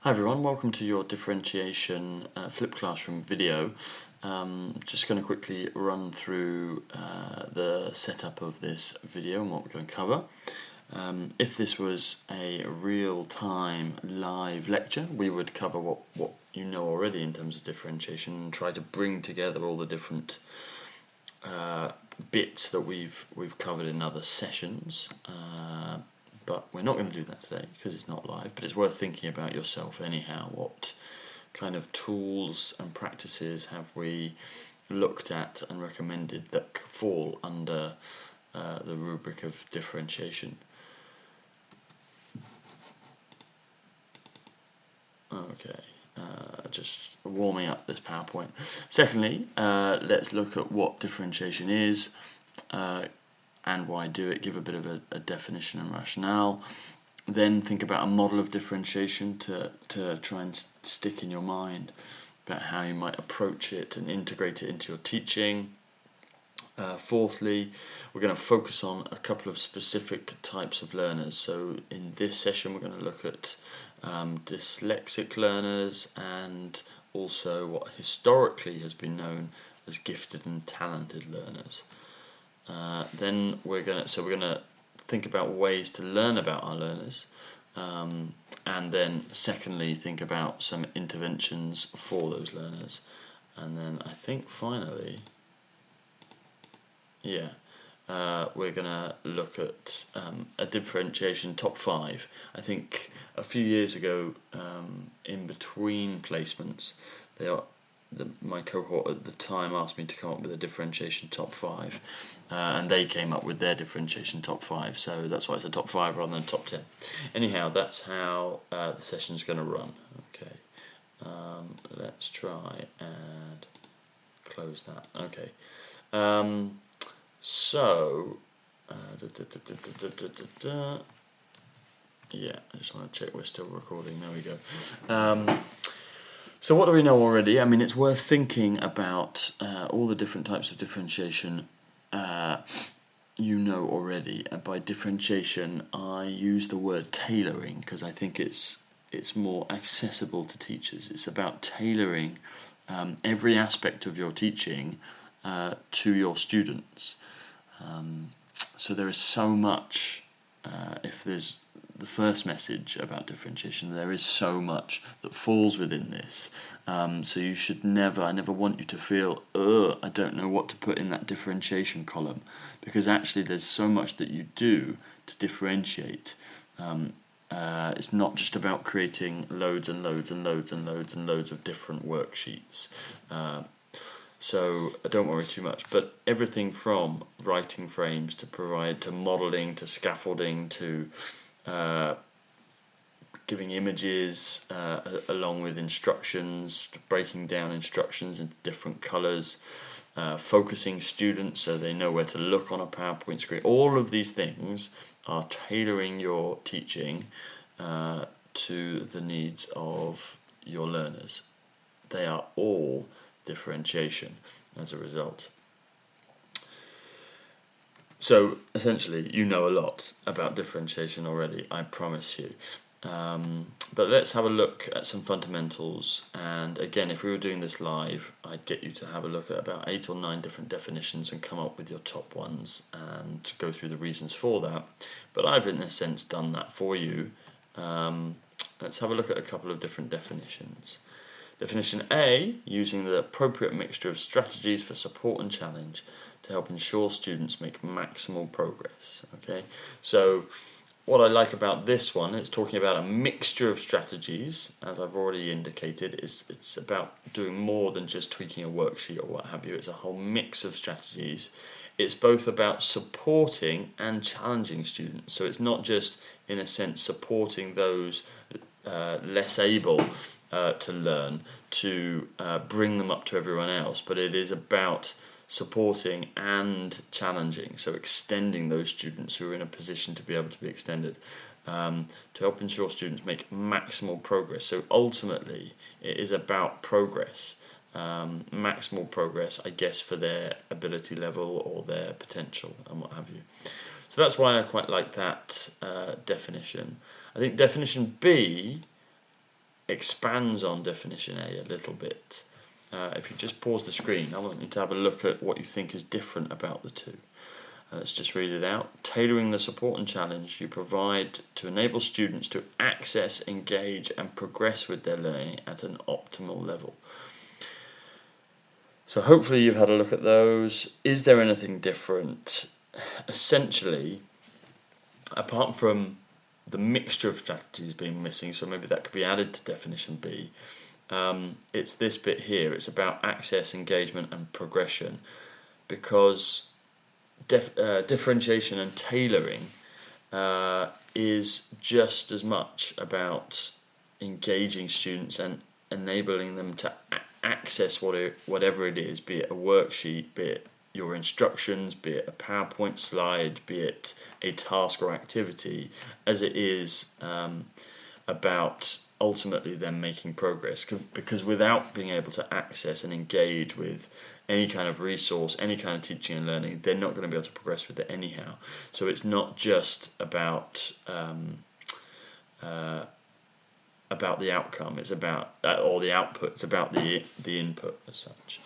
Hi everyone, welcome to your differentiation flipped classroom video. Just going to quickly run through the setup of this video and what we're going to cover. If this was a real-time live lecture, we would cover what you know already in terms of differentiation and try to bring together all the different bits that we've covered in other sessions. But we're not going to do that today because it's not live, but it's worth thinking about yourself anyhow. What kind of tools and practices have we looked at and recommended that fall under the rubric of differentiation? Okay, just warming up this PowerPoint. Secondly, let's look at what differentiation is and why do it, give a bit of a definition and rationale. Then think about a model of differentiation to try and stick in your mind about how you might approach it and integrate it into your teaching. Fourthly, we're going to focus on a couple of specific types of learners. So in this session we're going to look at dyslexic learners and also what historically has been known as gifted and talented learners. Then we're going to think about ways to learn about our learners, and then secondly think about some interventions for those learners, and then I think finally we're going to look at a differentiation top 5. I think a few years ago, in between placements, my cohort at the time asked me to come up with a differentiation top 5, and they came up with their differentiation top 5, so that's why it's a top 5 rather than top 10. Anyhow, that's how the session's going to run. Okay, let's try and close that. Okay, yeah, I just want to check we're still recording. There we go. So what do we know already? I mean, it's worth thinking about all the different types of differentiation you know already. And by differentiation, I use the word tailoring because I think it's more accessible to teachers. It's about tailoring every aspect of your teaching to your students. So there is so much, if there's the first message about differentiation, there is so much that falls within this. So you should never, I never want you to feel, I don't know what to put in that differentiation column, because actually there's so much that you do to differentiate. It's not just about creating loads and loads and loads and loads and loads of different worksheets. So don't worry too much, but everything from writing frames to modelling to scaffolding to giving images along with instructions, breaking down instructions into different colours, focusing students so they know where to look on a PowerPoint screen. All of these things are tailoring your teaching to the needs of your learners. They are all differentiation as a result. So essentially you know a lot about differentiation already, I promise you. But let's have a look at some fundamentals, and again, if we were doing this live, I'd get you to have a look at about 8 or 9 different definitions and come up with your top ones and go through the reasons for that. But I've in a sense done that for you. Let's have a look at a couple of different definitions. Definition A, using the appropriate mixture of strategies for support and challenge to help ensure students make maximal progress. Okay, so what I like about this one, it's talking about a mixture of strategies, as I've already indicated. It's about doing more than just tweaking a worksheet or what have you. It's a whole mix of strategies. It's both about supporting and challenging students. So it's not just, in a sense, supporting those less able to learn to bring them up to everyone else, but it is about supporting and challenging, so extending those students who are in a position to be able to be extended, to help ensure students make maximal progress. So ultimately it is about progress, maximal progress, I guess, for their ability level or their potential and what have you. So that's why I quite like that definition. I think definition B expands on definition A a little bit. If you just pause the screen, I want you to have a look at what you think is different about the two. Let's just read it out. Tailoring the support and challenge you provide to enable students to access, engage, and progress with their learning at an optimal level. So hopefully you've had a look at those. Is there anything different? Essentially, apart from the mixture of strategies being missing, so maybe that could be added to definition B, it's this bit here. It's about access, engagement, and progression, because differentiation and tailoring is just as much about engaging students and enabling them to access whatever it is, be it a worksheet, be it your instructions, be it a PowerPoint slide, be it a task or activity, as it is about ultimately them making progress. Because without being able to access and engage with any kind of resource, any kind of teaching and learning, they're not going to be able to progress with it anyhow. So it's not just about the outcome, it's about or the output, it's about the input as such.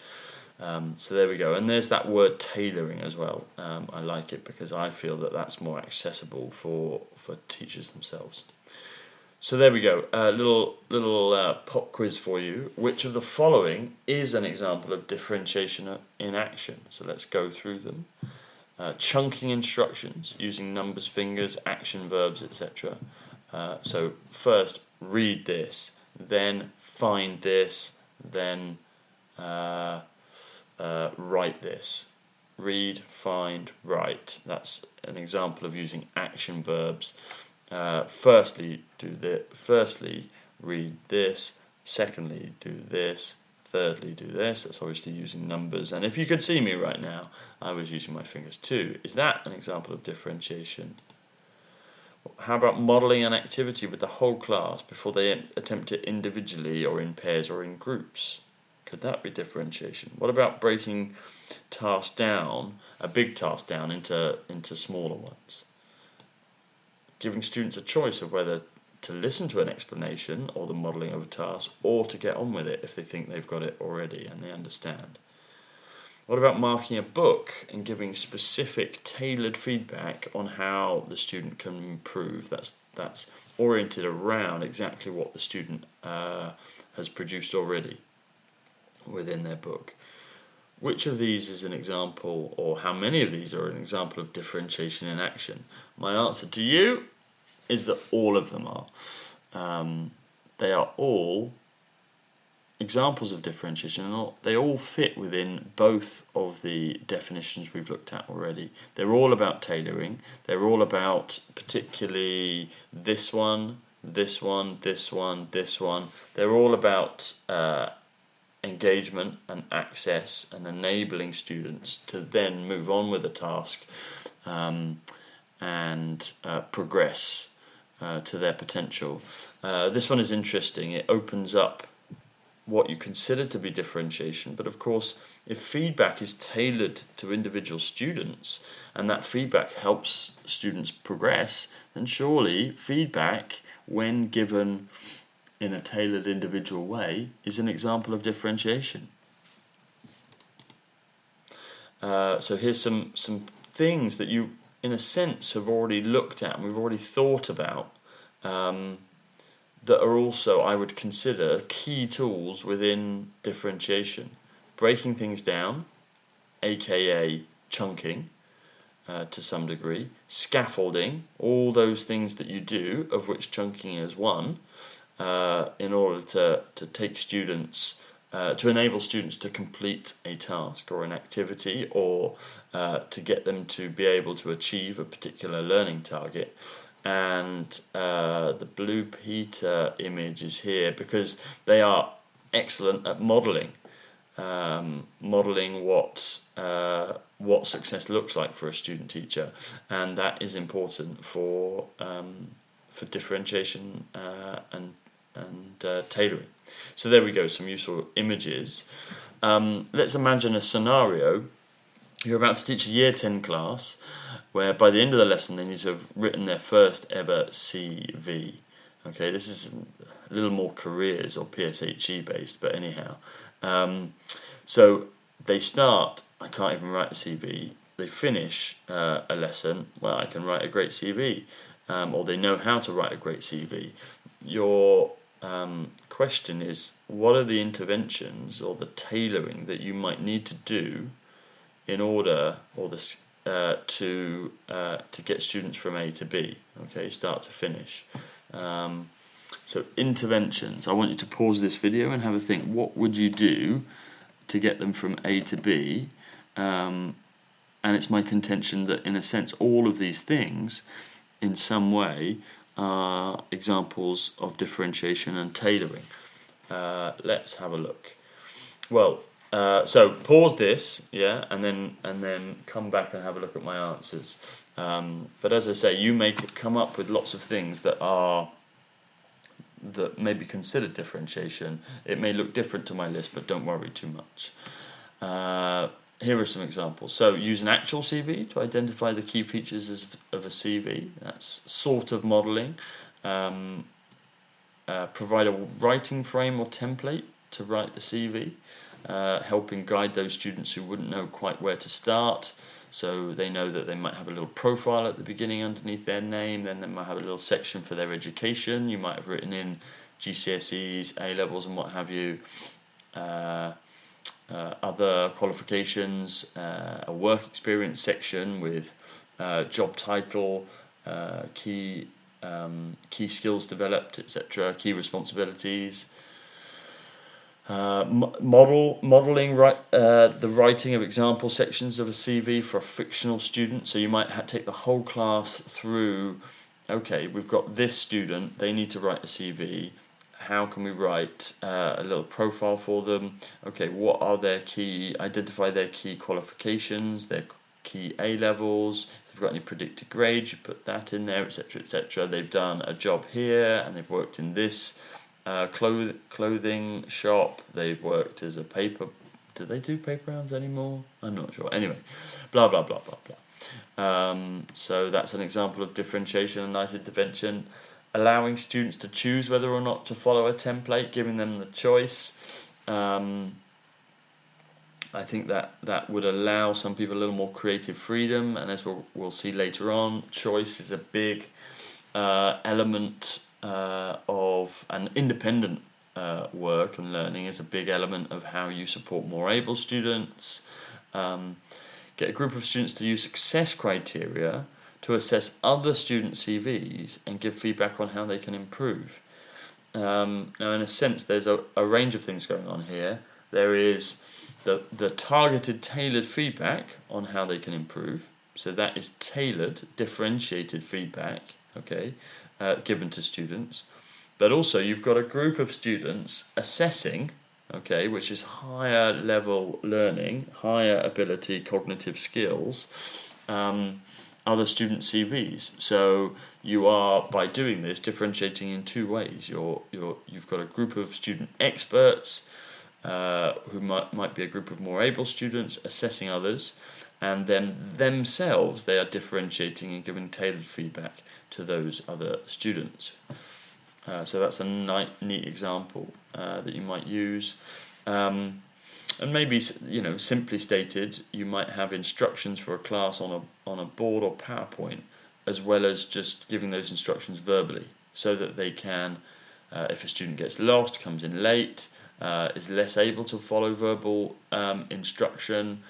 So there we go, and there's that word tailoring as well. I like it because I feel that that's more accessible for teachers themselves. So there we go, a little pop quiz for you. Which of the following is an example of differentiation in action? So let's go through them. Chunking instructions using numbers, fingers, action verbs, etc. So first, read this, then find this, then write this. Read, find, write. That's an example of using action verbs. Firstly, read this. Secondly, do this. Thirdly, do this. That's obviously using numbers. And if you could see me right now, I was using my fingers too. Is that an example of differentiation? How about modelling an activity with the whole class before they attempt it individually or in pairs or in groups? Could that be differentiation? What about breaking tasks down, a big task down, into smaller ones? Giving students a choice of whether to listen to an explanation or the modelling of a task, or to get on with it if they think they've got it already and they understand. What about marking a book and giving specific tailored feedback on how the student can improve? That's oriented around exactly what the student has produced already within their book. Which of these is an example, or how many of these are an example of differentiation in action? My answer to you is that all of them are. They are all examples of differentiation, and they all fit within both of the definitions we've looked at already. They're all about tailoring. They're all about particularly this one, this one, this one, this one. They're all about engagement and access and enabling students to then move on with the task and progress to their potential. This one is interesting. It opens up what you consider to be differentiation, but of course, if feedback is tailored to individual students and that feedback helps students progress, then surely feedback, when given in a tailored individual way, is an example of differentiation. So here's some things that you, in a sense, have already looked at and we've already thought about, that are also, I would consider, key tools within differentiation. Breaking things down, aka chunking, to some degree. Scaffolding, all those things that you do, of which chunking is one, in order to take students, to enable students to complete a task or an activity, or to get them to be able to achieve a particular learning target. And the Blue Peter image is here because they are excellent at modelling what success looks like for a student teacher, and that is important for differentiation and tailoring. So there we go, some useful images. Let's imagine a scenario. You're about to teach a Year 10 class where by the end of the lesson they need to have written their first ever CV. Okay, this is a little more careers or PSHE based, but anyhow. So they start, I can't even write a CV. They finish a lesson, well, I can write a great CV, or they know how to write a great CV. Your question is, what are the interventions or the tailoring that you might need to do in order, or this to get students from A to B, okay, start to finish. So interventions. I want you to pause this video and have a think. What would you do to get them from A to B? And it's my contention that, in a sense, all of these things, in some way, are examples of differentiation and tailoring. Let's have a look. Well, so pause this, yeah, and then come back and have a look at my answers. But as I say, you may come up with lots of things that may be considered differentiation. It may look different to my list, but don't worry too much. Here are some examples. So use an actual CV to identify the key features of a CV. That's sort of modelling. Provide a writing frame or template to write the CV, helping guide those students who wouldn't know quite where to start. So they know that they might have a little profile at the beginning underneath their name, then they might have a little section for their education. You might have written in GCSEs, A-levels and what have you, other qualifications, a work experience section with job title, key skills developed, etc., key responsibilities. Modeling the writing of example sections of a CV for a fictional student. So you might take the whole class through, okay, we've got this student, they need to write a CV. How can we write a little profile for them? Okay, what are identify their key qualifications, their key A-levels. If they've got any predicted grades, you put that in there, etc., etc. They've done a job here and they've worked in this clothing shop. They've worked as a paper. Do they do paper rounds anymore? I'm not sure. Anyway, blah blah blah blah blah. So that's an example of differentiation, a nice intervention. Allowing students to choose whether or not to follow a template, giving them the choice. I think that would allow some people a little more creative freedom, and as we'll see later on, choice is a big element of an independent work, and learning is a big element of how you support more able students. Get a group of students to use success criteria to assess other student CVs and give feedback on how they can improve. Now, in a sense, there's a range of things going on here. There is the targeted, tailored feedback on how they can improve. So that is tailored, differentiated feedback, okay, given to students. But also you've got a group of students assessing, okay, which is higher level learning, higher ability, cognitive skills, other student CVs. So you are, by doing this, differentiating in two ways. You've got a group of student experts who might be a group of more able students assessing others, and then themselves they are differentiating and giving tailored feedback to those other students. So that's a neat example that you might use. And maybe, simply stated, you might have instructions for a class on a board or PowerPoint, as well as just giving those instructions verbally, so that they can, if a student gets lost, comes in late, is less able to follow verbal instruction,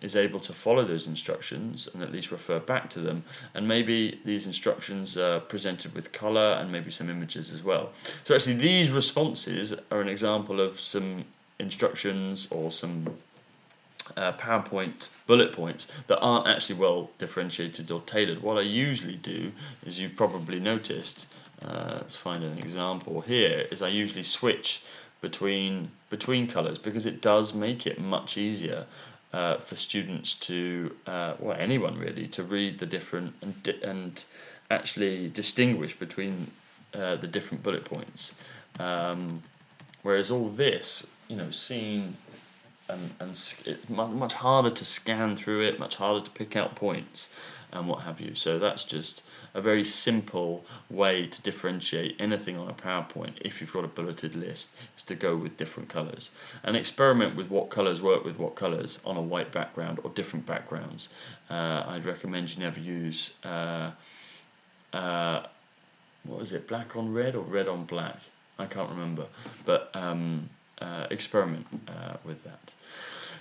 is able to follow those instructions and at least refer back to them. And maybe these instructions are presented with colour and maybe some images as well. So actually these responses are an example of some instructions or some PowerPoint bullet points that aren't actually well differentiated or tailored. What I usually do, as you've probably noticed, let's find an example here, is I usually switch between colours, because it does make it much easier for students to, anyone really, to read the different and actually distinguish between the different bullet points. Whereas all this, seen and it's much harder to scan through it, much harder to pick out points and what have you. So that's just a very simple way to differentiate anything on a PowerPoint, if you've got a bulleted list, is to go with different colours and experiment with what colours work with what colours on a white background or different backgrounds. I'd recommend you never use what was it, black on red or red on black? I can't remember, but experiment with that.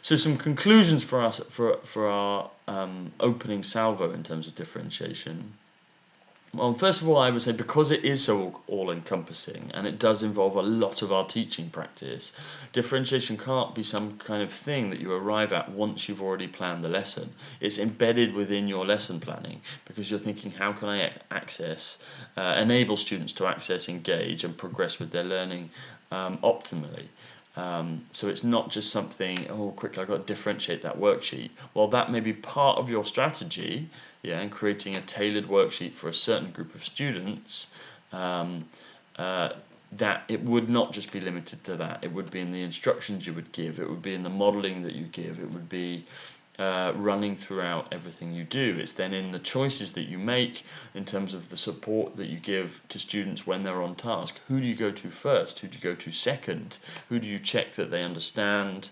So some conclusions for us for our opening salvo in terms of differentiation. Well, first of all, I would say because it is so all-encompassing and it does involve a lot of our teaching practice, differentiation can't be some kind of thing that you arrive at once you've already planned the lesson. It's embedded within your lesson planning because you're thinking, how can I enable students to access, engage, and progress with their learning optimally. So it's not just something, oh, quickly, I've got to differentiate that worksheet. Well, that may be part of your strategy, and creating a tailored worksheet for a certain group of students, that it would not just be limited to that. It would be in the instructions you would give, it would be in the modelling that you give, it would be running throughout everything you do. It's then in the choices that you make in terms of the support that you give to students when they're on task. Who do you go to first? Who do you go to second? Who do you check that they understand?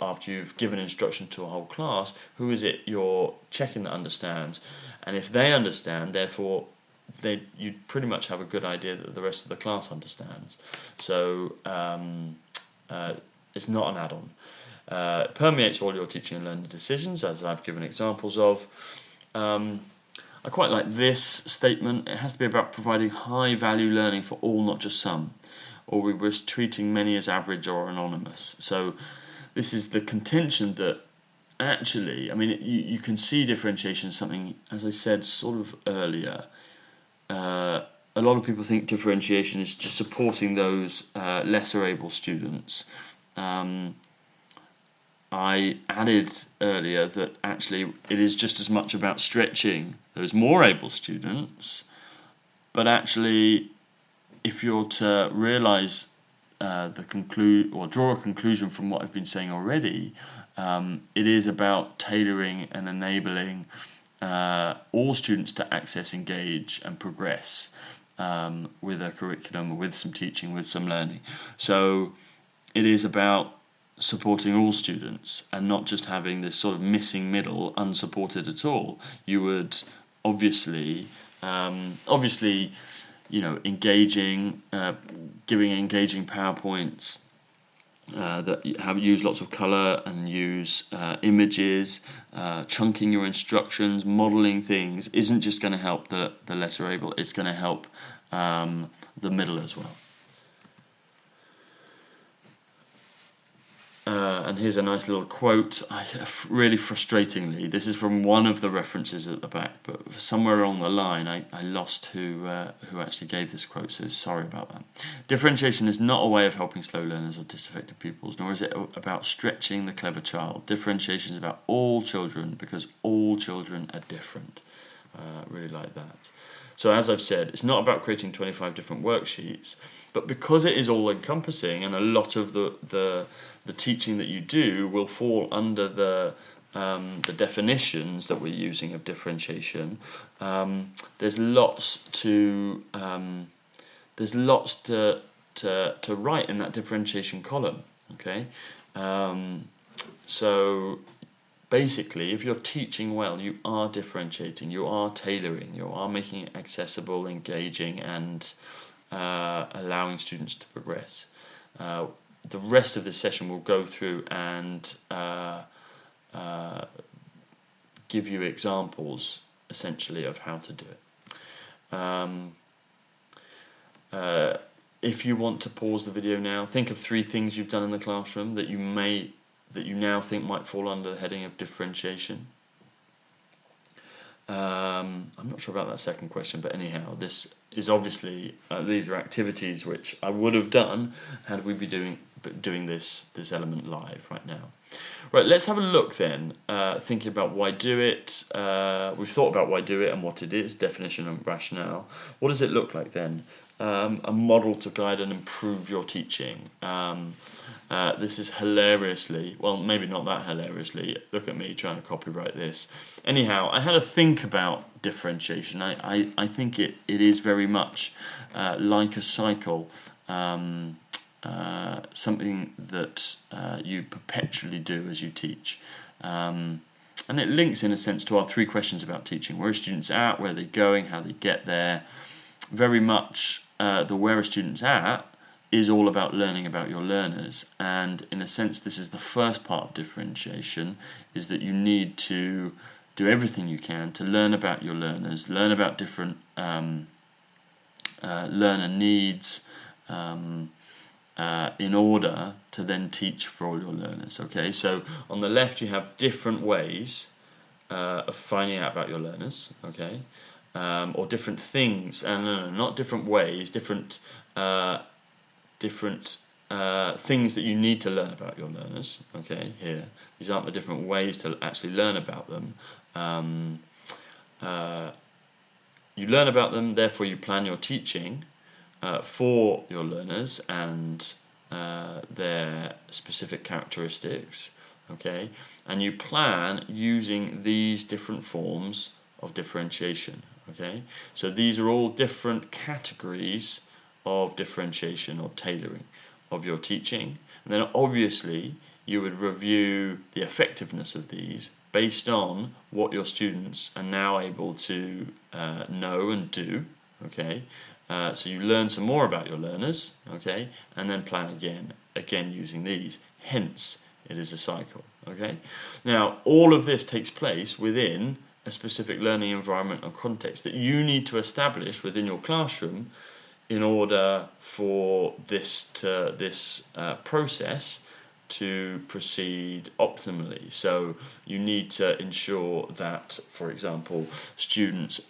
After you've given instruction to a whole class, who is it you're checking that understands? And if they understand, therefore you pretty much have a good idea that the rest of the class understands. So it's not an add-on. It permeates all your teaching and learning decisions, as I've given examples of. I quite like this statement. It has to be about providing high-value learning for all, not just some, or we risk treating many as average or anonymous. So this is the contention that actually, I mean, you can see differentiation as something, as I said sort of earlier, a lot of people think differentiation is just supporting those lesser able students. I added earlier that actually it is just as much about stretching those more able students, but actually if you're to realise draw a conclusion from what I've been saying already, it is about tailoring and enabling all students to access, engage, and progress with a curriculum, with some teaching, with some learning. So it is about supporting all students and not just having this sort of missing middle, unsupported at all. You would obviously engaging, giving engaging PowerPoints that use lots of colour and use images, chunking your instructions, modelling things isn't just going to help the lesser able, it's going to help the middle as well. And here's a nice little quote. Really frustratingly, this is from one of the references at the back, but somewhere along the line I lost who actually gave this quote, so sorry about that. Differentiation is not a way of helping slow learners or disaffected pupils, nor is it about stretching the clever child. Differentiation is about all children because all children are different. Really like that. So as I've said, it's not about creating 25 different worksheets, but because it is all encompassing and a lot of the teaching that you do will fall under the definitions that we're using of differentiation, there's lots to write in that differentiation column. Okay, so basically, if you're teaching well, you are differentiating, you are tailoring, you are making it accessible, engaging, and allowing students to progress. The rest of this session will go through and give you examples, essentially, of how to do it. If you want to pause the video now, think of 3 things you've done in the classroom that you now think might fall under the heading of differentiation. I'm not sure about that second question, but anyhow, this is obviously these are activities which I would have done had we been doing this element live right now. Right, let's have a look then, thinking about why do it. We've thought about why do it and what it is, definition and rationale. What does it look like then a model to guide and improve your teaching. This is hilariously, well, maybe not that hilariously, look at me trying to copyright this. Anyhow, I had to think about differentiation. I think it is very much like a cycle, something that you perpetually do as you teach. And it links in a sense to our 3 questions about teaching. Where are students at, where are they going, how they get there. Very much the where are students at is all about learning about your learners, and in a sense this is the first part of differentiation, is that you need to do everything you can to learn about your learners, learn about different learner needs, in order to then teach for all your learners. Okay, so on the left you have different ways of finding out about your learners, okay, or different things, and no, not different ways, different things that you need to learn about your learners. Okay, here, these aren't the different ways to actually learn about them. You learn about them, therefore you plan your teaching for your learners and their specific characteristics. Okay, and you plan using these different forms of differentiation. Okay, so these are all different categories of differentiation or tailoring of your teaching, and then obviously you would review the effectiveness of these based on what your students are now able to know and do. Okay, so you learn some more about your learners, okay, and then plan again using these. Hence, it is a cycle. Okay, now all of this takes place within a specific learning environment or context that you need to establish within your classroom in order for this process to proceed optimally. So you need to ensure that, for example, students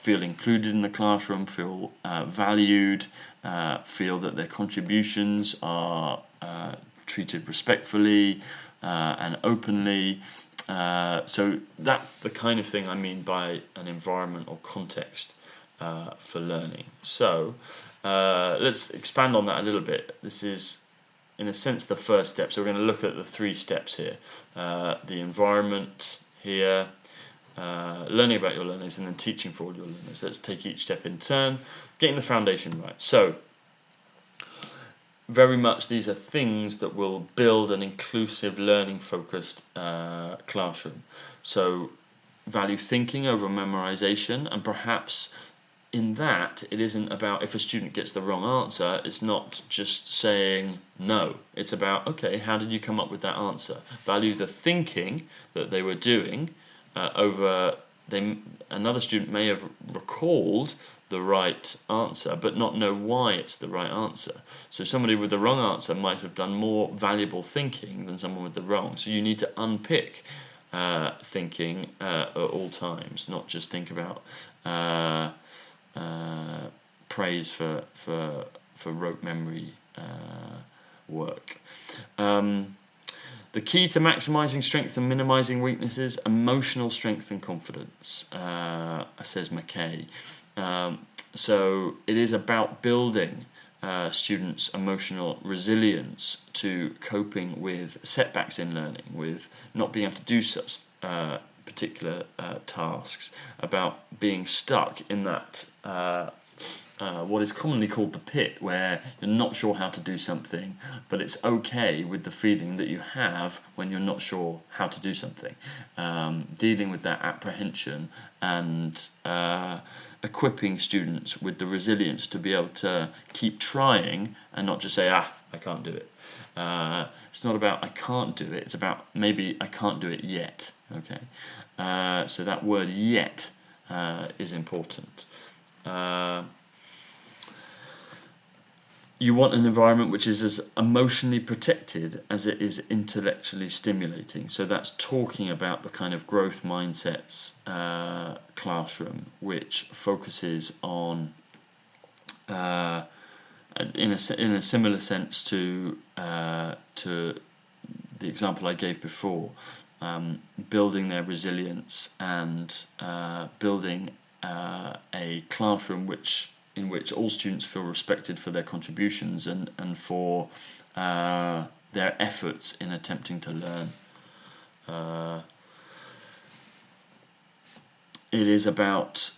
feel included in the classroom, feel valued, feel that their contributions are treated respectfully and openly. So that's the kind of thing I mean by an environment or context for learning. So let's expand on that a little bit. This is, in a sense, the first step. So we're going to look at the 3 steps here. The environment here, learning about your learners, and then teaching for all your learners. Let's take each step in turn, getting the foundation right. So very much these are things that will build an inclusive, learning-focused classroom. So value thinking over memorization, and perhaps in that it isn't about if a student gets the wrong answer, it's not just saying no. It's about, okay, how did you come up with that answer? Value the thinking that they were doing another student may have recalled the right answer but not know why it's the right answer. So somebody with the wrong answer might have done more valuable thinking than someone with the wrong. So you need to unpick thinking at all times, not just think about praise for rote memory work. The key to maximizing strength and minimizing weaknesses: emotional strength and confidence, says McKay. So it is about building students' emotional resilience to coping with setbacks in learning, with not being able to do such particular tasks, about being stuck in that what is commonly called the pit, where you're not sure how to do something, but it's okay with the feeling that you have when you're not sure how to do something. Dealing with that apprehension and equipping students with the resilience to be able to keep trying and not just say, I can't do it. It's not about I can't do it, it's about maybe I can't do it yet. Okay, so that word yet is important. You want an environment which is as emotionally protected as it is intellectually stimulating. So that's talking about the kind of growth mindsets classroom, which focuses on, in a similar sense to the example I gave before, building their resilience and building a classroom which in which all students feel respected for their contributions and for their efforts in attempting to learn. It is about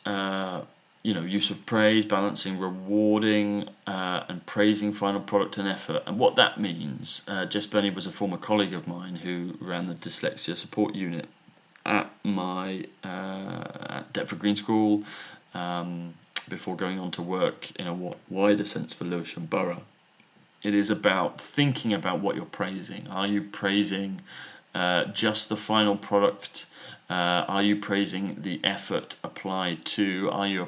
use of praise, balancing rewarding and praising final product and effort. And what that means, Jess Burney was a former colleague of mine who ran the dyslexia support unit at my at Deptford Green School before going on to work in a wider sense for Lewisham Borough. It is about thinking about what you're praising. Are you praising just the final product? Are you praising the effort applied to? Are you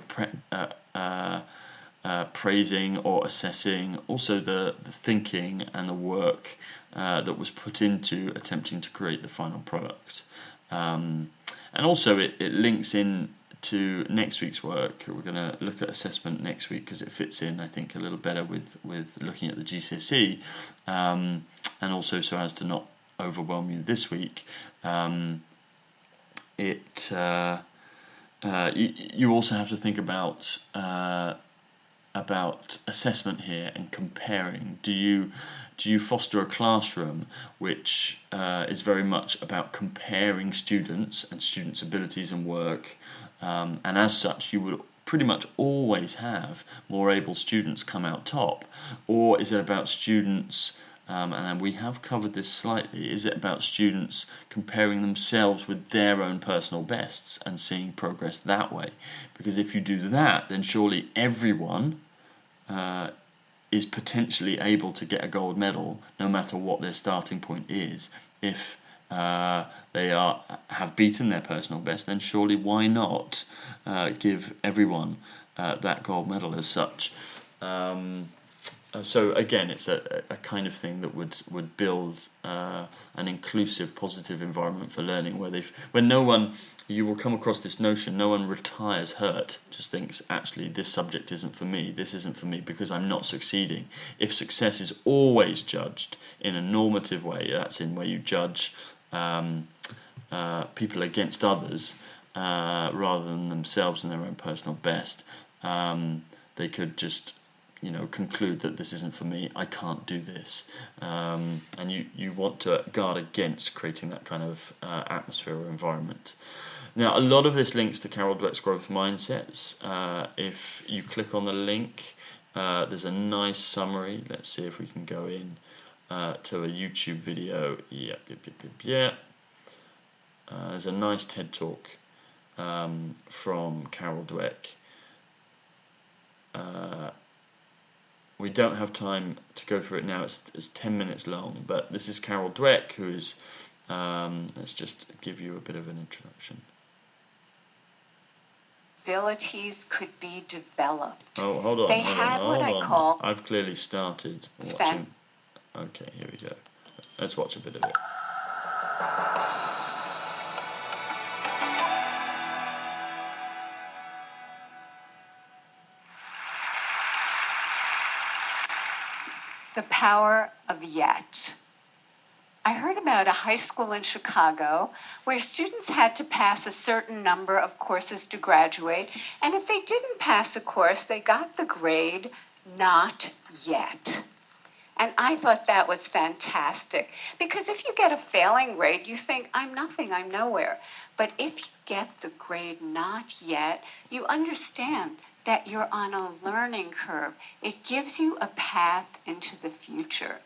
praising or assessing also the thinking and the work that was put into attempting to create the final product? And also it links in to next week's work. We're going to look at assessment next week because it fits in, I think, a little better with looking at the GCSE, and also so as to not overwhelm you this week. You also have to think about assessment here and comparing. Do you foster a classroom which is very much about comparing students and students' abilities and work, and as such you would pretty much always have more able students come out top? Or is it about students, and we have covered this slightly, is it about students comparing themselves with their own personal bests and seeing progress that way? Because if you do that, then surely everyone is potentially able to get a gold medal no matter what their starting point is. If they have beaten their personal best, then surely why not give everyone that gold medal as such? So again, it's a kind of thing that would build an inclusive, positive environment for learning, where no one, you will come across this notion, no one retires hurt, just thinks, actually, this subject isn't for me, this isn't for me because I'm not succeeding. If success is always judged in a normative way, that's in where you judge people against others rather than themselves and their own personal best, they could just conclude that this isn't for me, I can't do this, and you want to guard against creating that kind of atmosphere or environment. Now, a lot of this links to Carol Dweck's growth mindsets. If you click on the link, there's a nice summary. Let's see if we can go in to a YouTube video. Yep. There's a nice TED talk from Carol Dweck. We don't have time to go through it now, it's 10 minutes long, but this is Carol Dweck, who is, let's just give you a bit of an introduction. Abilities could be developed. Oh, hold on, They hold had on, what hold I on. call... I've clearly started watching. Okay, here we go. Let's watch a bit of it. The power of yet. I heard about a high school in Chicago where students had to pass a certain number of courses to graduate, and if they didn't pass a course, they got the grade not yet. And I thought that was fantastic, because if you get a failing grade, you think, I'm nothing, I'm nowhere. But if you get the grade not yet, you understand that you're on a learning curve. It gives you a path into the future.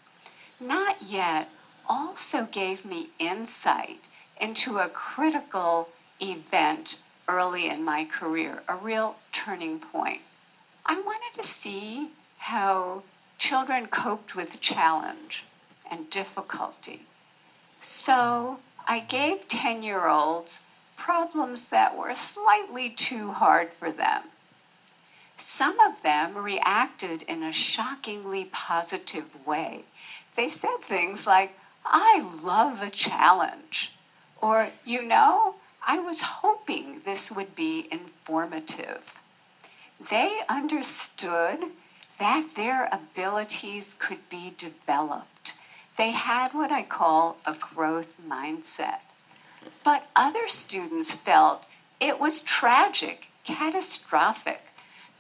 Not yet also gave me insight into a critical event early in my career, a real turning point. I wanted to see how children coped with challenge and difficulty. So I gave 10-year-olds problems that were slightly too hard for them. Some of them reacted in a shockingly positive way. They said things like, I love a challenge, or, I was hoping this would be informative. They understood that their abilities could be developed. They had what I call a growth mindset. But other students felt it was tragic, catastrophic.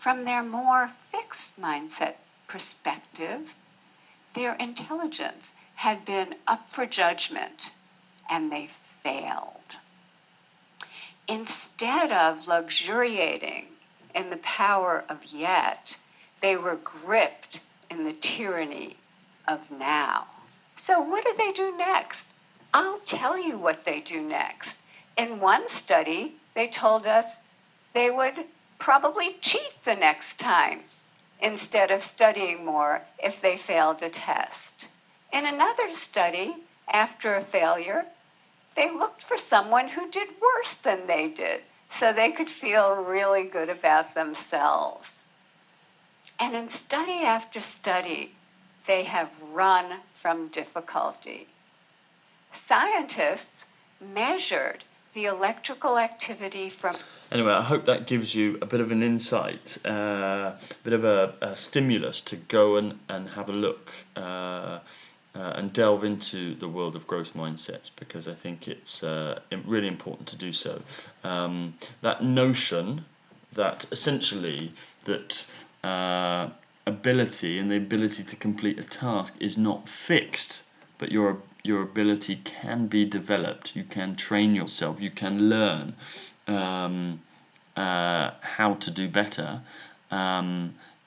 From their more fixed mindset perspective, their intelligence had been up for judgment, and they failed. Instead of luxuriating in the power of yet, they were gripped in the tyranny of now. So what do they do next? I'll tell you what they do next. In one study, they told us they would probably cheat the next time instead of studying more if they failed a test. In another study, after a failure, they looked for someone who did worse than they did so they could feel really good about themselves. And in study after study, they have run from difficulty. Scientists measured the electrical activity from... Anyway, I hope that gives you a bit of an insight, a bit of a stimulus to go and have a look and delve into the world of growth mindsets, because I think it's really important to do so. That notion that essentially that ability and the ability to complete a task is not fixed, but your ability can be developed. You can train yourself. You can learn how to do better,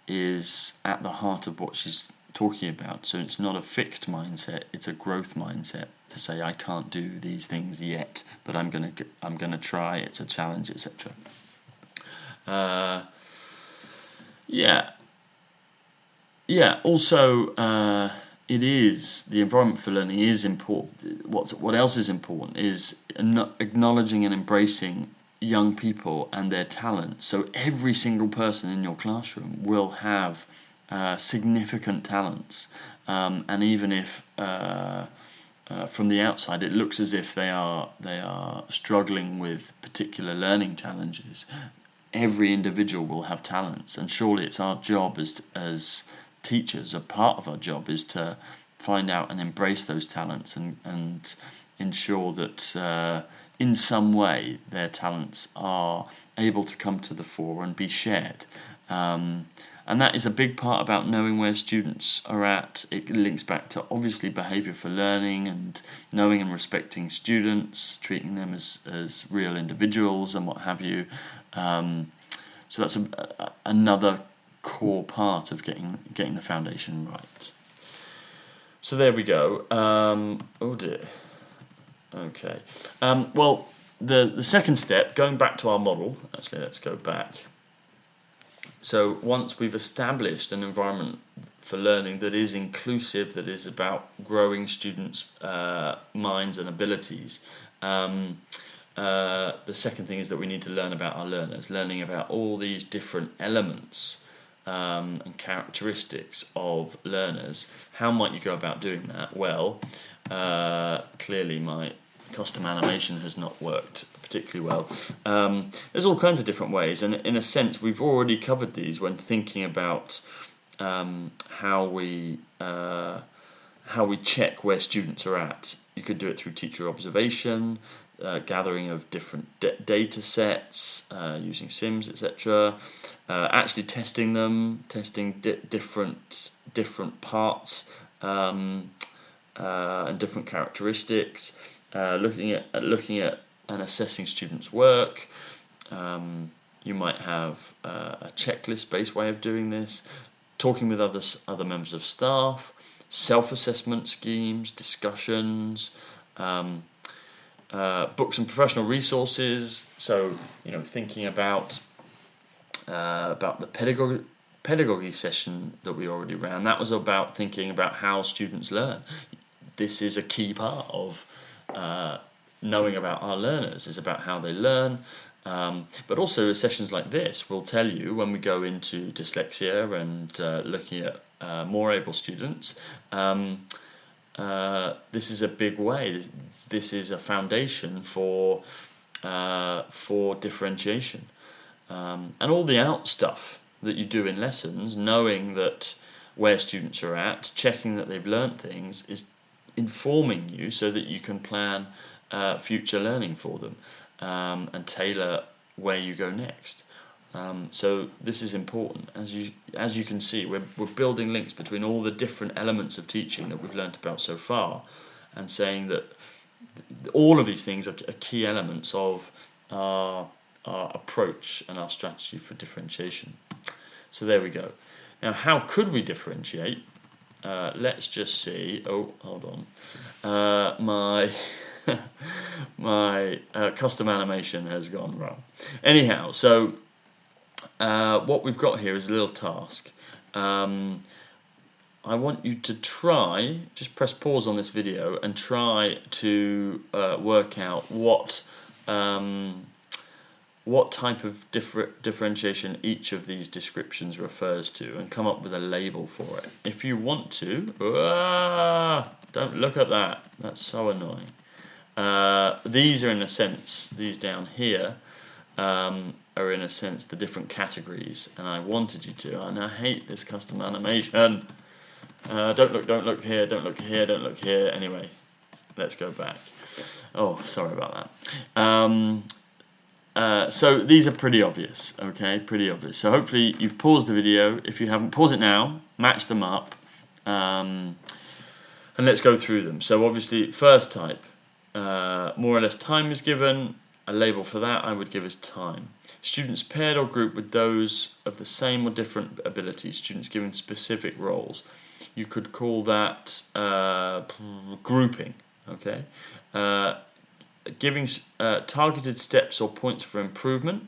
is at the heart of what she's talking about. So it's not a fixed mindset; it's a growth mindset. To say I can't do these things yet, but I'm gonna try. It's a challenge, etc. Also, it is the environment for learning is important. What else is important is acknowledging and embracing young people and their talents. So every single person in your classroom will have significant talents, and even if from the outside it looks as if they are struggling with particular learning challenges, every individual will have talents, and surely it's our job as teachers, a part of our job is to find out and embrace those talents and ensure that in some way their talents are able to come to the fore and be shared. And that is a big part about knowing where students are at. It links back to obviously behaviour for learning and knowing and respecting students, treating them as real individuals and what have you. So that's another core part of getting the foundation right. So there we go. Oh dear. Okay. Well, the second step, going back to our model. Actually, let's go back. So once we've established an environment for learning that is inclusive, that is about growing students' minds and abilities, the second thing is that we need to learn about our learners, learning about all these different elements and characteristics of learners. How might you go about doing that? Well, clearly my custom animation has not worked particularly well. There's all kinds of different ways, and in a sense we've already covered these when thinking about how we check where students are at. You could do it through teacher observation, gathering of different data sets, using sims, etc. Actually testing them, testing different parts and different characteristics. Looking at and assessing students' work. You might have a checklist-based way of doing this. Talking with other members of staff, self-assessment schemes, discussions, books and professional resources. So thinking about the pedagogy session that we already ran. That was about thinking about how students learn. This is a key part of knowing about our learners, is about how they learn. But also sessions like this will tell you when we go into dyslexia and looking at more able students. This is a big way. This is a foundation for differentiation. And all the out stuff that you do in lessons, knowing that where students are at, checking that they've learnt things, is informing you so that you can plan future learning for them and tailor where you go next. So this is important. As you can see, we're building links between all the different elements of teaching that we've learnt about so far, and saying that all of these things are key elements of our approach and our strategy for differentiation. So there we go. Now, how could we differentiate? Let's just see. Oh, hold on. My custom animation has gone wrong. Anyhow, so what we've got here is a little task. I want you to try, just press pause on this video and try to work out what type of differentiation each of these descriptions refers to, and come up with a label for it. If you want to, don't look at that, that's so annoying. These are in a sense, these down here, are in a sense the different categories, and I wanted you to, and I hate this custom animation. Don't look here, don't look here, don't look here. Anyway, let's go back. Oh, sorry about that. So these are pretty obvious, okay, pretty obvious. So hopefully you've paused the video. If you haven't, pause it now, match them up, and let's go through them. So obviously, first type, more or less time is given. A label for that I would give as time. Students paired or grouped with those of the same or different abilities. Students given specific roles. You could call that grouping. Okay, giving targeted steps or points for improvement.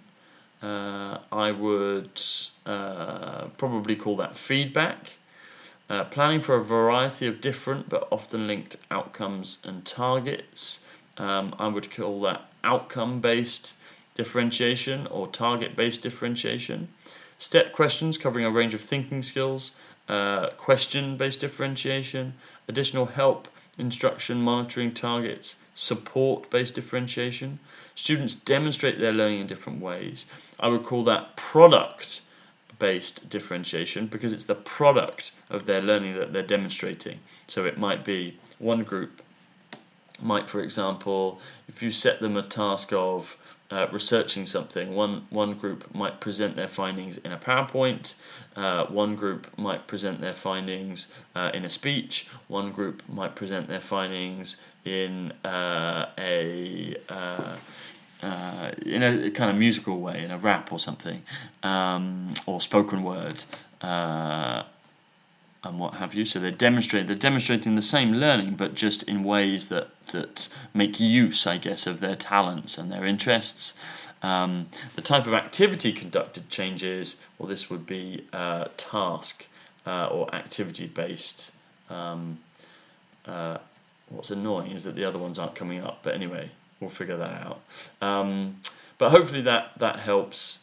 I would probably call that feedback. Planning for a variety of different but often linked outcomes and targets. I would call that outcome-based differentiation or target-based differentiation. Step questions covering a range of thinking skills. Question-based differentiation. Additional help, instruction, monitoring targets. Support-based differentiation. Students demonstrate their learning in different ways. I would call that product-based differentiation, because it's the product of their learning that they're demonstrating. So it might be one group might, for example, if you set them a task of researching something, one group might present their findings in a PowerPoint, one group might present their findings in a speech, one group might present their findings in a kind of musical way, in a rap or something, or spoken word, and what have you. So they're demonstrating the same learning, but just in ways that make use, I guess, of their talents and their interests. The type of activity conducted changes. Well, this would be task or activity based. What's annoying is that the other ones aren't coming up, but anyway, we'll figure that out. But hopefully that helps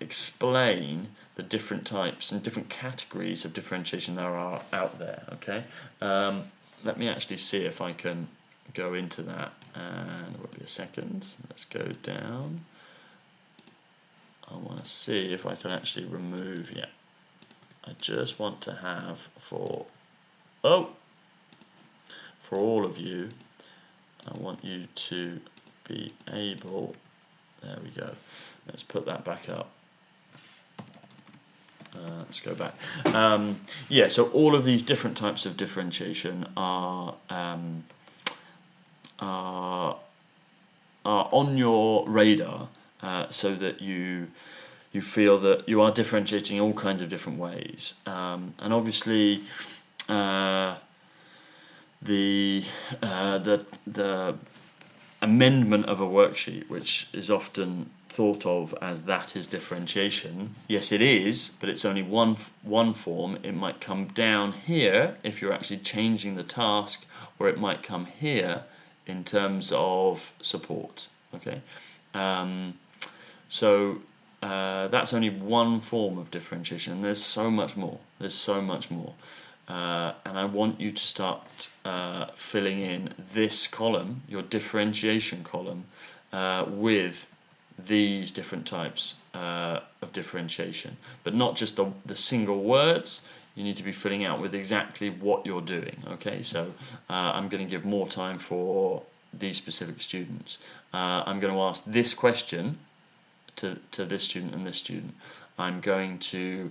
explain the different types and different categories of differentiation there are out there. Okay, let me actually see if I can go into that, and it will be a second. Let's go down. I want to see if I can actually remove. Yeah, I just want to have for all of you, I want you to be able. There we go. Let's put that back up. Let's go back. Yeah, so all of these different types of differentiation are on your radar, so that you feel that you are differentiating all kinds of different ways. And obviously, the amendment of a worksheet, which is often thought of as that is differentiation. Yes, it is, but it's only one form. It might come down here if you're actually changing the task, or it might come here in terms of support. Okay, so that's only one form of differentiation, and there's so much more. And I want you to start filling in this column, your differentiation column, with these different types of differentiation, but not just the single words. You need to be filling out with exactly what you're doing. Okay, so I'm going to give more time for these specific students. I'm going to ask this question to this student and this student. I'm going to,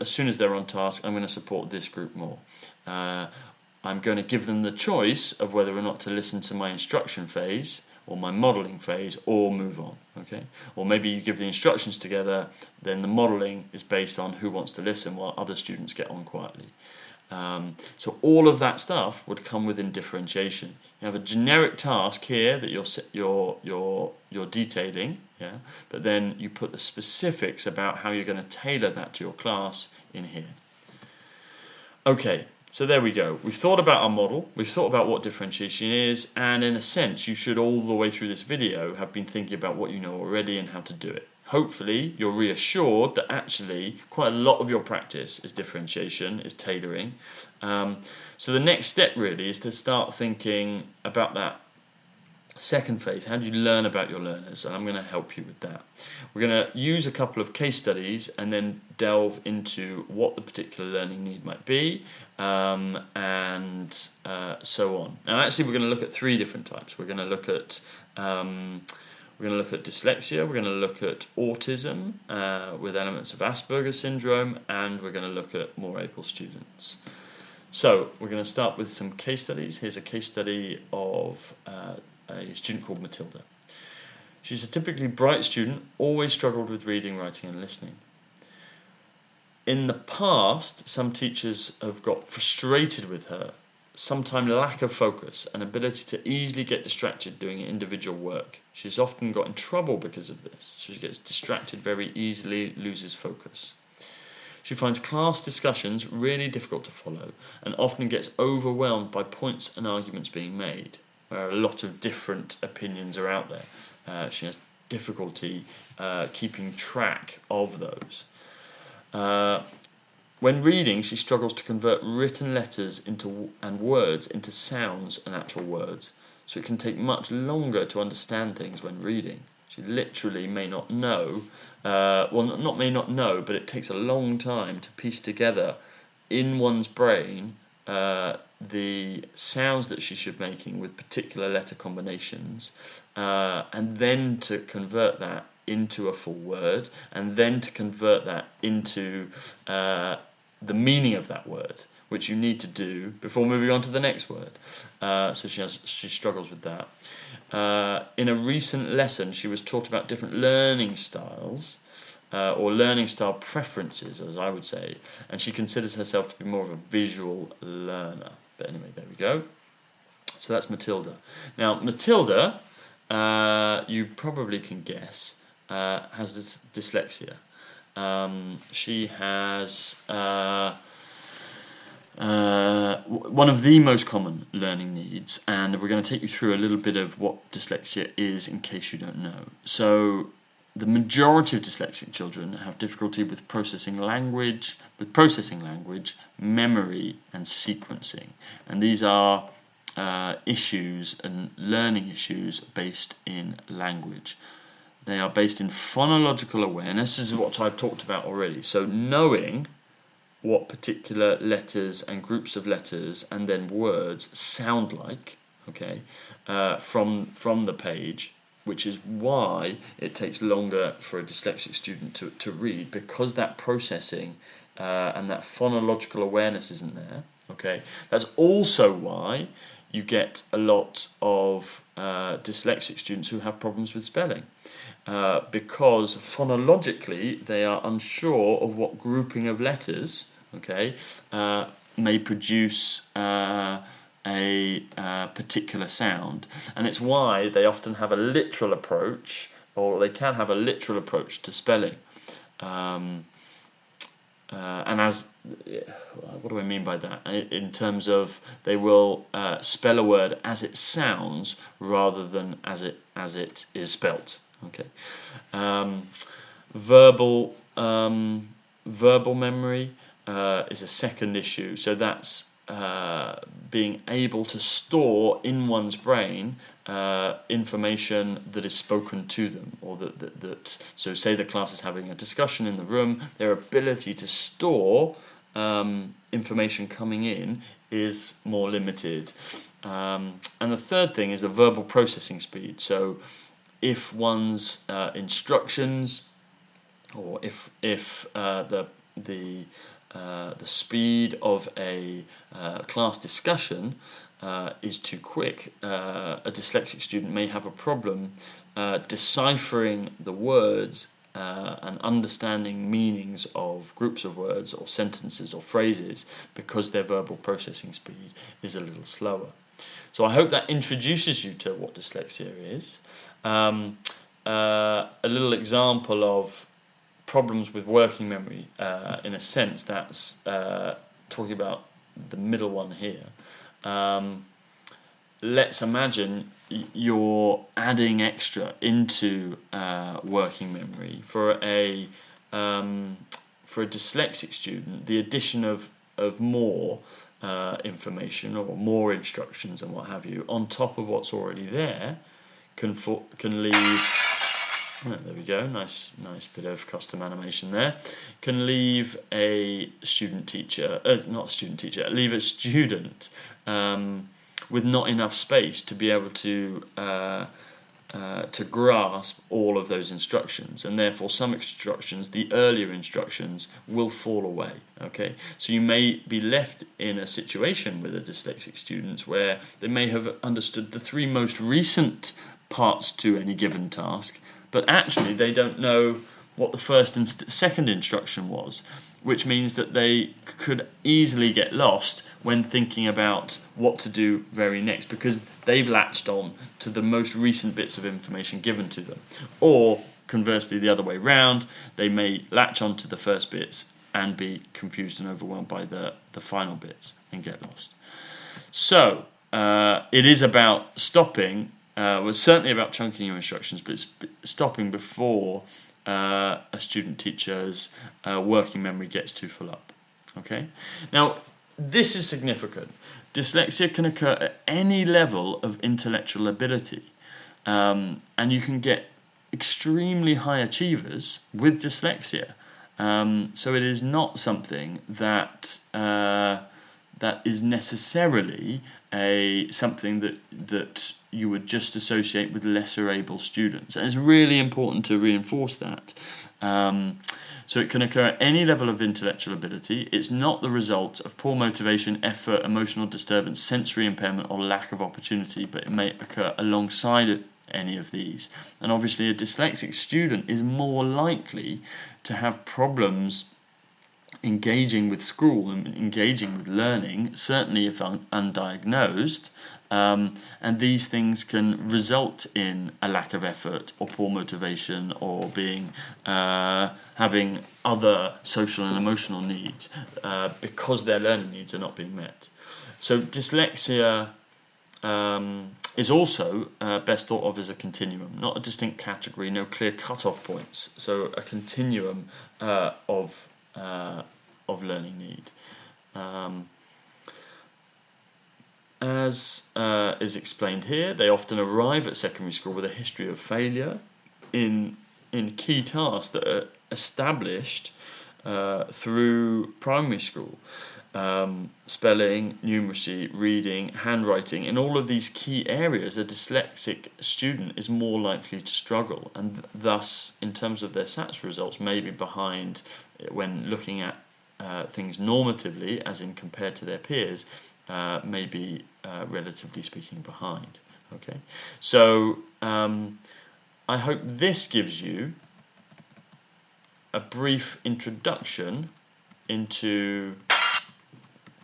as soon as they're on task, I'm going to support this group more. I'm going to give them the choice of whether or not to listen to my instruction phase or my modelling phase or move on. Okay, or maybe you give the instructions together, then the modelling is based on who wants to listen while other students get on quietly. So all of that stuff would come within differentiation. You have a generic task here that you're detailing, yeah, but then you put the specifics about how you're going to tailor that to your class in here. Okay, so there we go. We've thought about our model, we've thought about what differentiation is, and in a sense, you should all the way through this video have been thinking about what you know already and how to do it. Hopefully, you're reassured that actually quite a lot of your practice is differentiation, is tailoring. So the next step really is to start thinking about that second phase. How do you learn about your learners? And I'm going to help you with that. We're going to use a couple of case studies and then delve into what the particular learning need might be, and so on. Now, actually, we're going to look at three different types. We're going to look at dyslexia, we're going to look at autism with elements of Asperger's syndrome, and we're going to look at more able students. So we're going to start with some case studies. Here's a case study of a student called Matilda. She's a typically bright student, always struggled with reading, writing and listening. In the past, some teachers have got frustrated with her, sometimes lack of focus and ability to easily get distracted doing individual work. She's often got in trouble because of this. She gets distracted very easily, loses focus. She finds class discussions really difficult to follow and often gets overwhelmed by points and arguments being made, where a lot of different opinions are out there. She has difficulty keeping track of those. When reading, she struggles to convert written letters and words into sounds and actual words, so it can take much longer to understand things when reading. She literally may not know, may not know, but it takes a long time to piece together in one's brain the sounds that she should be making with particular letter combinations, and then to convert that into a full word, and then to convert that into the meaning of that word, which you need to do before moving on to the next word. So she struggles with that. In a recent lesson, she was taught about different learning styles, or learning style preferences, as I would say, and she considers herself to be more of a visual learner. But anyway, there we go. So that's Matilda. Now, Matilda, you probably can guess, has this dyslexia. She has one of the most common learning needs, and we're going to take you through a little bit of what dyslexia is in case you don't know. So the majority of dyslexic children have difficulty with processing language, memory and sequencing, and these are issues and learning issues based in language. They are based in phonological awareness. This is what I've talked about already. So knowing what particular letters and groups of letters and then words sound like, okay, from the page, which is why it takes longer for a dyslexic student to read, because that processing and that phonological awareness isn't there. Okay, that's also why you get a lot of dyslexic students who have problems with spelling, because phonologically they are unsure of what grouping of letters, okay, may produce a particular sound, and it's why they often have a literal approach, or they can have a literal approach to spelling. And as what do I mean by that? In terms of they will spell a word as it sounds rather than as it is spelt. Okay, verbal memory is a second issue. So that's being able to store in one's brain information that is spoken to them, or that so say the class is having a discussion in the room, their ability to store information coming in is more limited. And the third thing is the verbal processing speed. So if one's instructions, or if the speed of a class discussion is too quick, a dyslexic student may have a problem deciphering the words and understanding meanings of groups of words or sentences or phrases, because their verbal processing speed is a little slower. So I hope that introduces you to what dyslexia is. A little example of problems with working memory, in a sense, that's talking about the middle one here. Let's imagine you're adding extra into working memory for a dyslexic student. The addition of more information or more instructions and what have you on top of what's already there can leave. Oh, there we go. Nice bit of custom animation there. Can leave a student, leave a student with not enough space to be able to grasp all of those instructions, and therefore some instructions, the earlier instructions, will fall away. Okay, so you may be left in a situation with a dyslexic student where they may have understood the 3 most recent parts to any given task, but actually they don't know what the first and second instruction was, which means that they could easily get lost when thinking about what to do very next, because they've latched on to the most recent bits of information given to them. Or conversely, the other way round, they may latch on to the first bits and be confused and overwhelmed by the final bits and get lost. So it is about stopping. Was certainly about chunking your instructions, but it's stopping before a student teacher's working memory gets too full up. Okay. Now, this is significant. Dyslexia can occur at any level of intellectual ability, and you can get extremely high achievers with dyslexia. So it is not something that that is necessarily something that you would just associate with lesser able students. And it's really important to reinforce that. So it can occur at any level of intellectual ability. It's not the result of poor motivation, effort, emotional disturbance, sensory impairment, or lack of opportunity, but it may occur alongside any of these. And obviously a dyslexic student is more likely to have problems engaging with school and engaging with learning, certainly if undiagnosed, and these things can result in a lack of effort or poor motivation, or having other social and emotional needs because their learning needs are not being met. So dyslexia is also best thought of as a continuum, not a distinct category, no clear cut-off points. So a continuum of learning need. As is explained here, they often arrive at secondary school with a history of failure in key tasks that are established through primary school. Spelling, numeracy, reading, handwriting. In all of these key areas, a dyslexic student is more likely to struggle, and thus, in terms of their SATs results, may be behind when looking at things normatively, as in compared to their peers, may be relatively speaking behind. Okay, so I hope this gives you a brief introduction into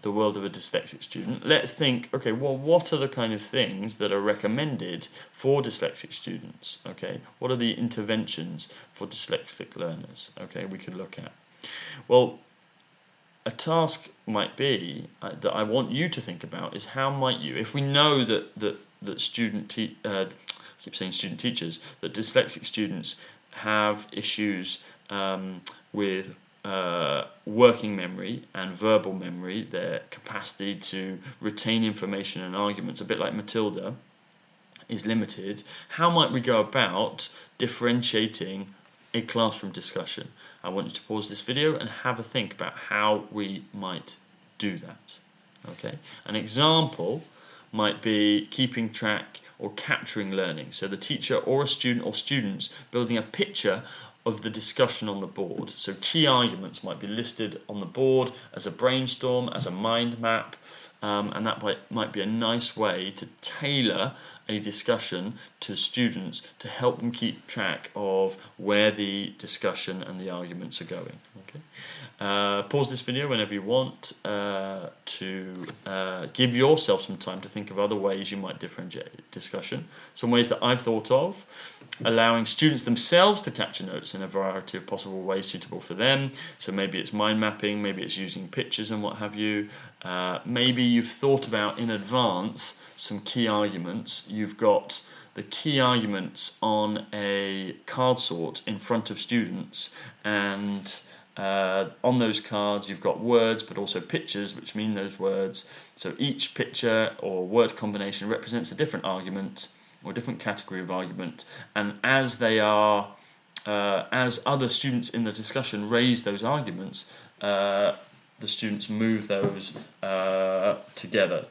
the world of a dyslexic student. Let's think, okay, well, what are the kind of things that are recommended for dyslexic students? Okay, what are the interventions for dyslexic learners? Okay, we could look at. Well, a task might be that I want you to think about is how might you, if we know that I keep saying student teachers, that dyslexic students have issues with working memory and verbal memory, their capacity to retain information and arguments, a bit like Matilda, is limited. How might we go about differentiating a classroom discussion? I want you to pause this video and have a think about how we might do that. Okay, an example might be keeping track or capturing learning. So the teacher or a student or students building a picture of the discussion on the board. So key arguments might be listed on the board as a brainstorm, as a mind map, and that might be a nice way to tailor a discussion to students to help them keep track of where the discussion and the arguments are going. Okay. Pause this video whenever you want to give yourself some time to think of other ways you might differentiate discussion. Some ways that I've thought of: allowing students themselves to capture notes in a variety of possible ways suitable for them. So maybe it's mind mapping, maybe it's using pictures and what have you. Maybe you've thought about in advance some key arguments. You've got the key arguments on a card sort in front of students, and on those cards you've got words but also pictures which mean those words. So each picture or word combination represents a different argument or a different category of argument, and as they are as other students in the discussion raise those arguments, the students move those together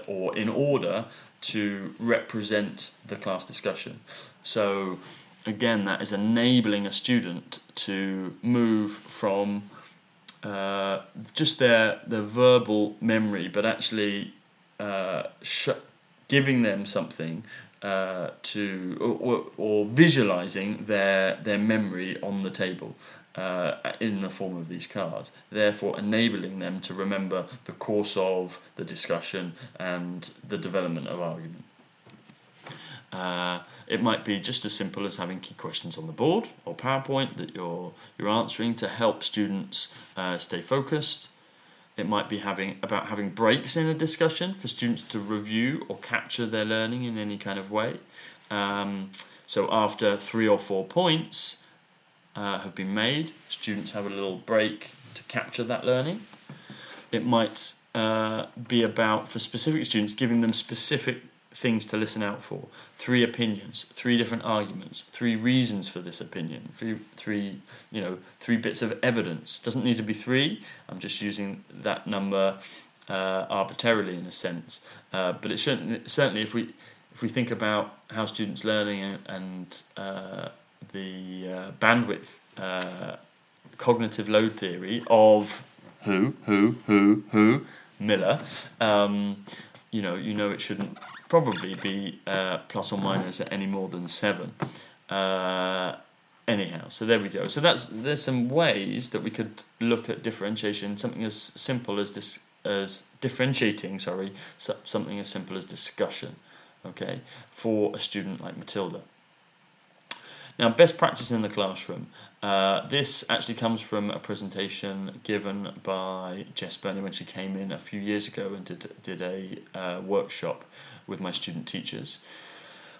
or in order to represent the class discussion. So again, that is enabling a student to move from just their verbal memory, but actually giving them something or visualizing their memory on the table in the form of these cards, therefore enabling them to remember the course of the discussion and the development of argument. It might be just as simple as having key questions on the board or PowerPoint that you're answering to help students stay focused. It might be about having breaks in a discussion for students to review or capture their learning in any kind of way. So after 3 or 4 points have been made, students have a little break to capture that learning. It might be about, for specific students, giving them specific things to listen out for: 3 opinions, 3 different arguments, 3 reasons for this opinion, 3 bits of evidence. Doesn't need to be 3. I'm just using that number arbitrarily in a sense, but it certainly if we think about how students learning and the bandwidth cognitive load theory of Miller, it shouldn't probably be plus or minus at any more than 7. Anyhow, so there we go. So there's some ways that we could look at differentiation. Something as simple as differentiating. Something as simple as discussion. Okay, for a student like Matilda. Now, best practice in the classroom. This actually comes from a presentation given by Jess Burney when she came in a few years ago and did a workshop with my student teachers.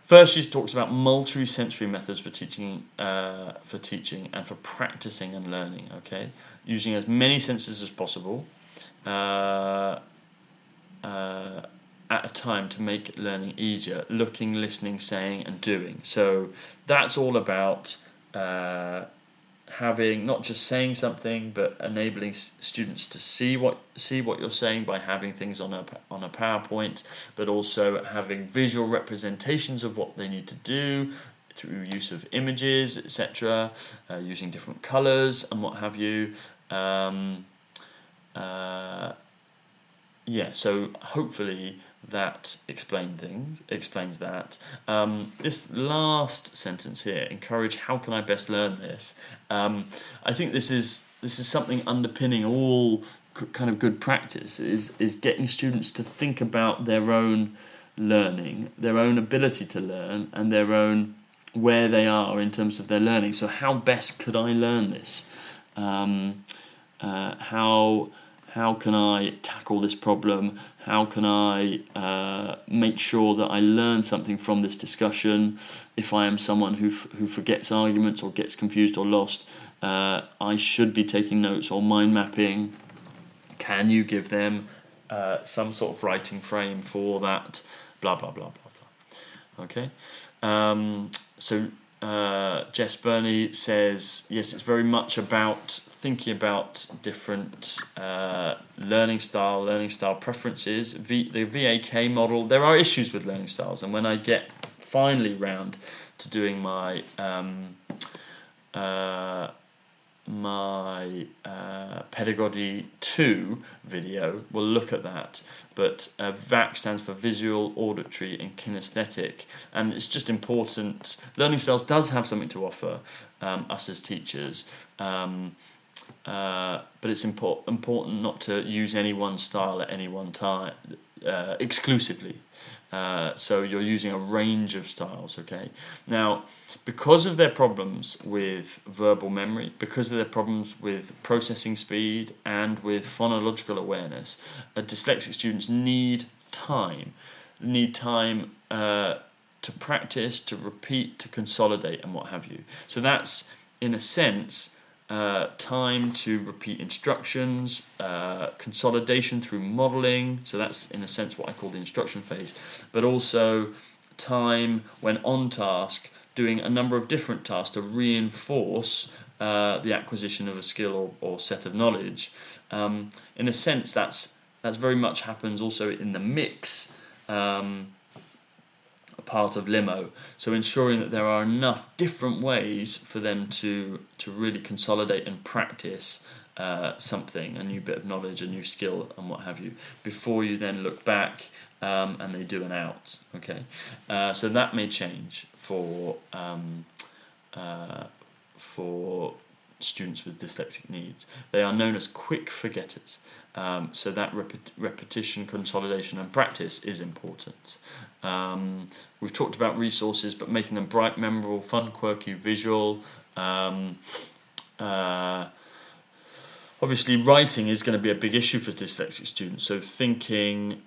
First, she talks about multi-sensory methods for teaching and for practicing and learning. Okay, using as many senses as possible at a time to make learning easier: looking, listening, saying, and doing. So that's all about having not just saying something, but enabling students to see what you're saying by having things on a PowerPoint, but also having visual representations of what they need to do through use of images, etc., using different colors and what have you. So hopefully that explains that. This last sentence here: encourage. How can I best learn this? I think this is something underpinning all kind of good practice. Is getting students to think about their own learning, their own ability to learn, and their own where they are in terms of their learning. So how best could I learn this? How can I tackle this problem? How can I make sure that I learn something from this discussion? If I am someone who forgets arguments or gets confused or lost, I should be taking notes or mind mapping. Can you give them some sort of writing frame for that? Blah, blah, blah, blah, blah. Okay. Jess Burney says, yes, it's very much about thinking about different learning style preferences, the VAK model. There are issues with learning styles, and when I get finally round to doing my Pedagogy 2 video, we'll look at that. But VAC stands for visual, auditory and kinesthetic, and it's just important. Learning styles does have something to offer us as teachers, but it's important not to use any one style at any one time exclusively. So you're using a range of styles, okay? Now, because of their problems with verbal memory, because of their problems with processing speed and with phonological awareness, dyslexic students need time to practice, to repeat, to consolidate, and what have you. So that's, in a sense, time to repeat instructions, consolidation through modelling, so that's in a sense what I call the instruction phase, but also time when on task doing a number of different tasks to reinforce the acquisition of a skill or set of knowledge. In a sense, that's very much happens also in the mix part of limo, so ensuring that there are enough different ways for them to really consolidate and practice something, a new bit of knowledge, a new skill, and what have you, before you then look back and they do an out. Okay, so that may change for students with dyslexic needs. They are known as quick forgetters, so that repetition, consolidation and practice is important. We've talked about resources, but making them bright, memorable, fun, quirky, visual. Obviously writing is going to be a big issue for dyslexic students, so thinking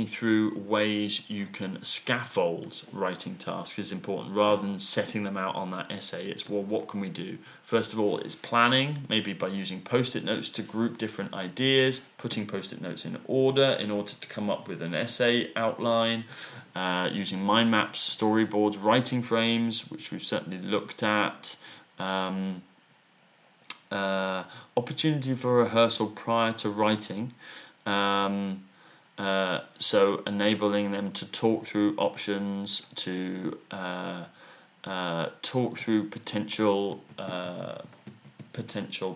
through ways you can scaffold writing tasks is important, rather than setting them out on that essay. It's, well, what can we do? First of all, it's planning, maybe by using post-it notes to group different ideas, putting post-it notes in order to come up with an essay outline, using mind maps, storyboards, writing frames, which we've certainly looked at, opportunity for rehearsal prior to writing, so enabling them to talk through options, to talk through potential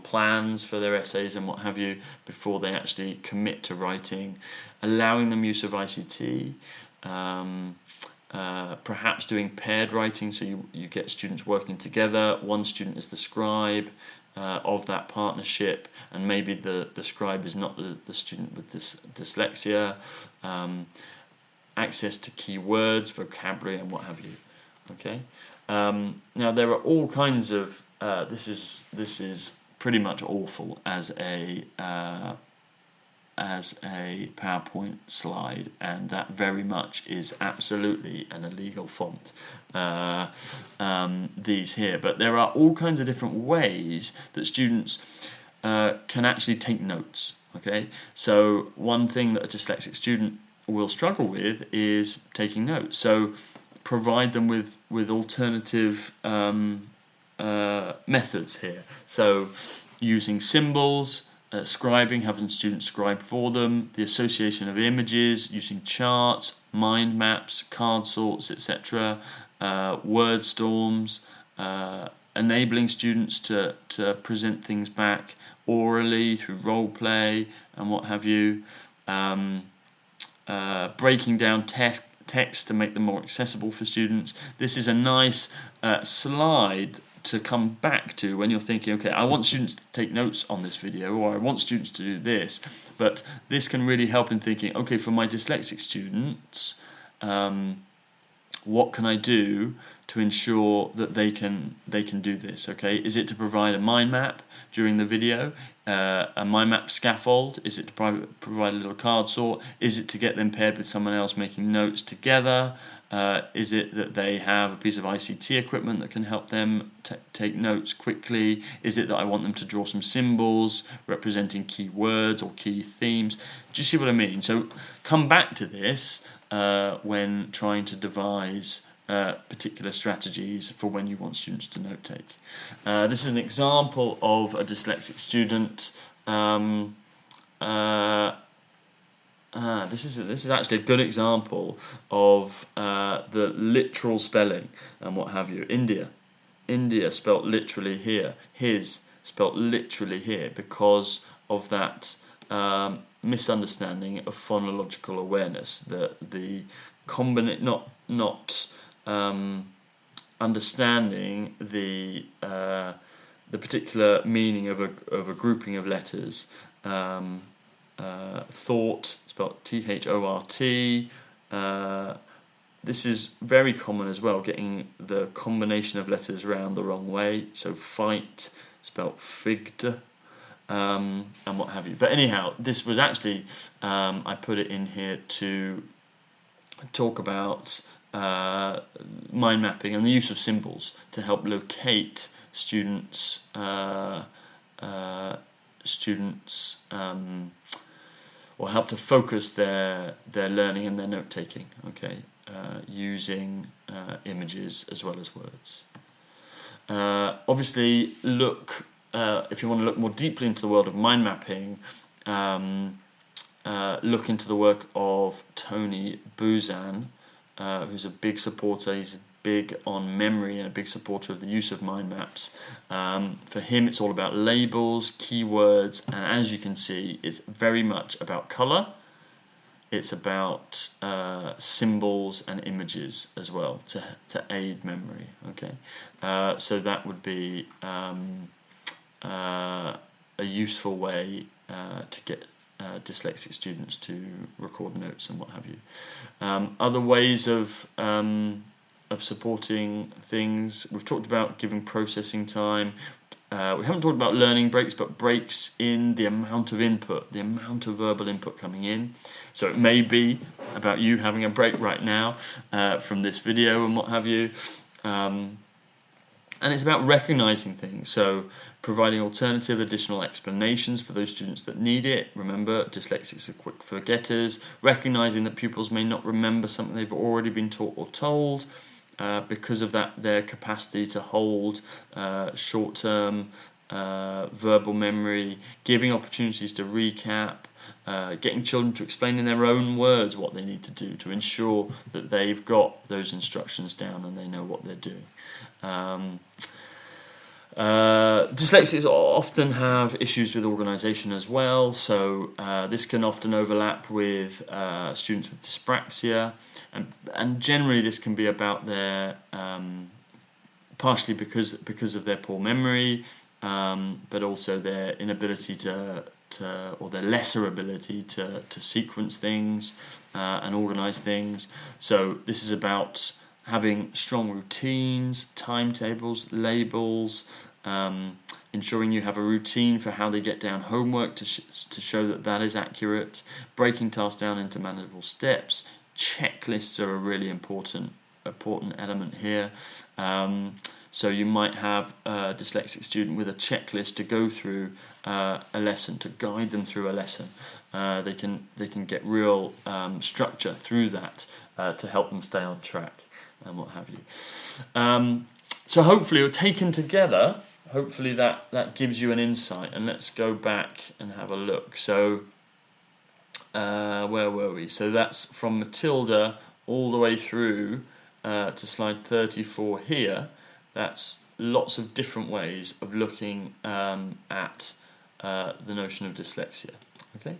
plans for their essays and what have you before they actually commit to writing, allowing them use of ICT, perhaps doing paired writing, so you get students working together. One student is the scribe of that partnership, and maybe the scribe is not the student with this dyslexia. Access to key words, vocabulary and what have you. Okay. Now there are all kinds of this is pretty much awful as a PowerPoint slide, and that very much is absolutely an illegal font, these here. But there are all kinds of different ways that students can actually take notes. Okay, so one thing that a dyslexic student will struggle with is taking notes, so provide them with alternative methods here, so using symbols, scribing, having students scribe for them, the association of images, using charts, mind maps, card sorts, etc., word storms, enabling students to present things back orally through role play and what have you, breaking down text to make them more accessible for students. This is a nice slide to come back to when you're thinking, okay, I want students to take notes on this video, or I want students to do this, but this can really help in thinking, okay, for my dyslexic students, what can I do to ensure that they can do this? Okay, is it to provide a mind map during the video, a mind map scaffold? Is it to provide a little card sort? Is it to get them paired with someone else making notes together? Is it that they have a piece of ICT equipment that can help them take notes quickly? Is it that I want them to draw some symbols representing key words or key themes? Do you see what I mean? So come back to this when trying to devise particular strategies for when you want students to note take. This is an example of a dyslexic student. This is actually a good example of the literal spelling and what have you. India spelt literally here. His spelt literally here because of that misunderstanding of phonological awareness. The not understanding the particular meaning of a grouping of letters. Thought, spelled T-H-O-R-T. This is very common as well, getting the combination of letters round the wrong way. So fight, spelled figd, and what have you. But anyhow, this was actually, I put it in here to talk about mind mapping and the use of symbols to help locate students or help to focus their learning and their note taking. Okay, using images as well as words. Obviously, look if you want to look more deeply into the world of mind mapping. Look into the work of Tony Buzan, who's a big supporter. He's big on memory and a big supporter of the use of mind maps. For him, it's all about labels, keywords, and as you can see, it's very much about color. It's about symbols and images as well to aid memory. Okay, so that would be a useful way to get dyslexic students to record notes and what have you. Other ways of supporting things, we've talked about giving processing time. We haven't talked about learning breaks, but breaks in the amount of input, the amount of verbal input coming in. So it may be about you having a break right now from this video and what have you. And it's about recognizing things, so providing alternative additional explanations for those students that need it. Remember, dyslexics are quick forgetters. Recognizing that pupils may not remember something they've already been taught or told. Because of that, their capacity to hold short-term verbal memory, giving opportunities to recap, getting children to explain in their own words what they need to do to ensure that they've got those instructions down and they know what they're doing. Dyslexics often have issues with organisation as well, so this can often overlap with students with dyspraxia, and generally this can be about their partially because of their poor memory, but also their inability to or their lesser ability to sequence things and organise things. So this is about having strong routines, timetables, labels, ensuring you have a routine for how they get down homework to show that is accurate, breaking tasks down into manageable steps. Checklists are a really important element here. So you might have a dyslexic student with a checklist to go through a lesson, to guide them through a lesson. They can get real structure through that to help them stay on track and what have you. So hopefully, taken together, hopefully that gives you an insight. And let's go back and have a look. So where were we? So that's from Matilda all the way through to slide 34 here. That's lots of different ways of looking at the notion of dyslexia. Okay,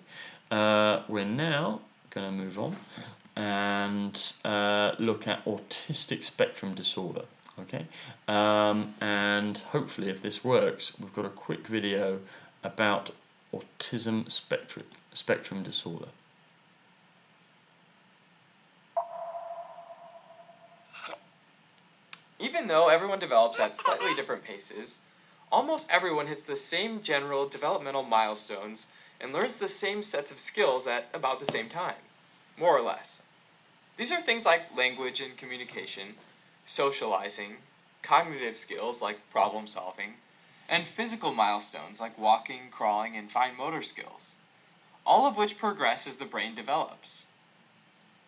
we're now going to move on and look at autistic spectrum disorder. Okay, and hopefully, if this works, we've got a quick video about autism spectrum disorder. Even though everyone develops at slightly different paces, almost everyone hits the same general developmental milestones and learns the same sets of skills at about the same time, more or less. These are things like language and communication, socializing, cognitive skills like problem solving, and physical milestones like walking, crawling, and fine motor skills, all of which progress as the brain develops.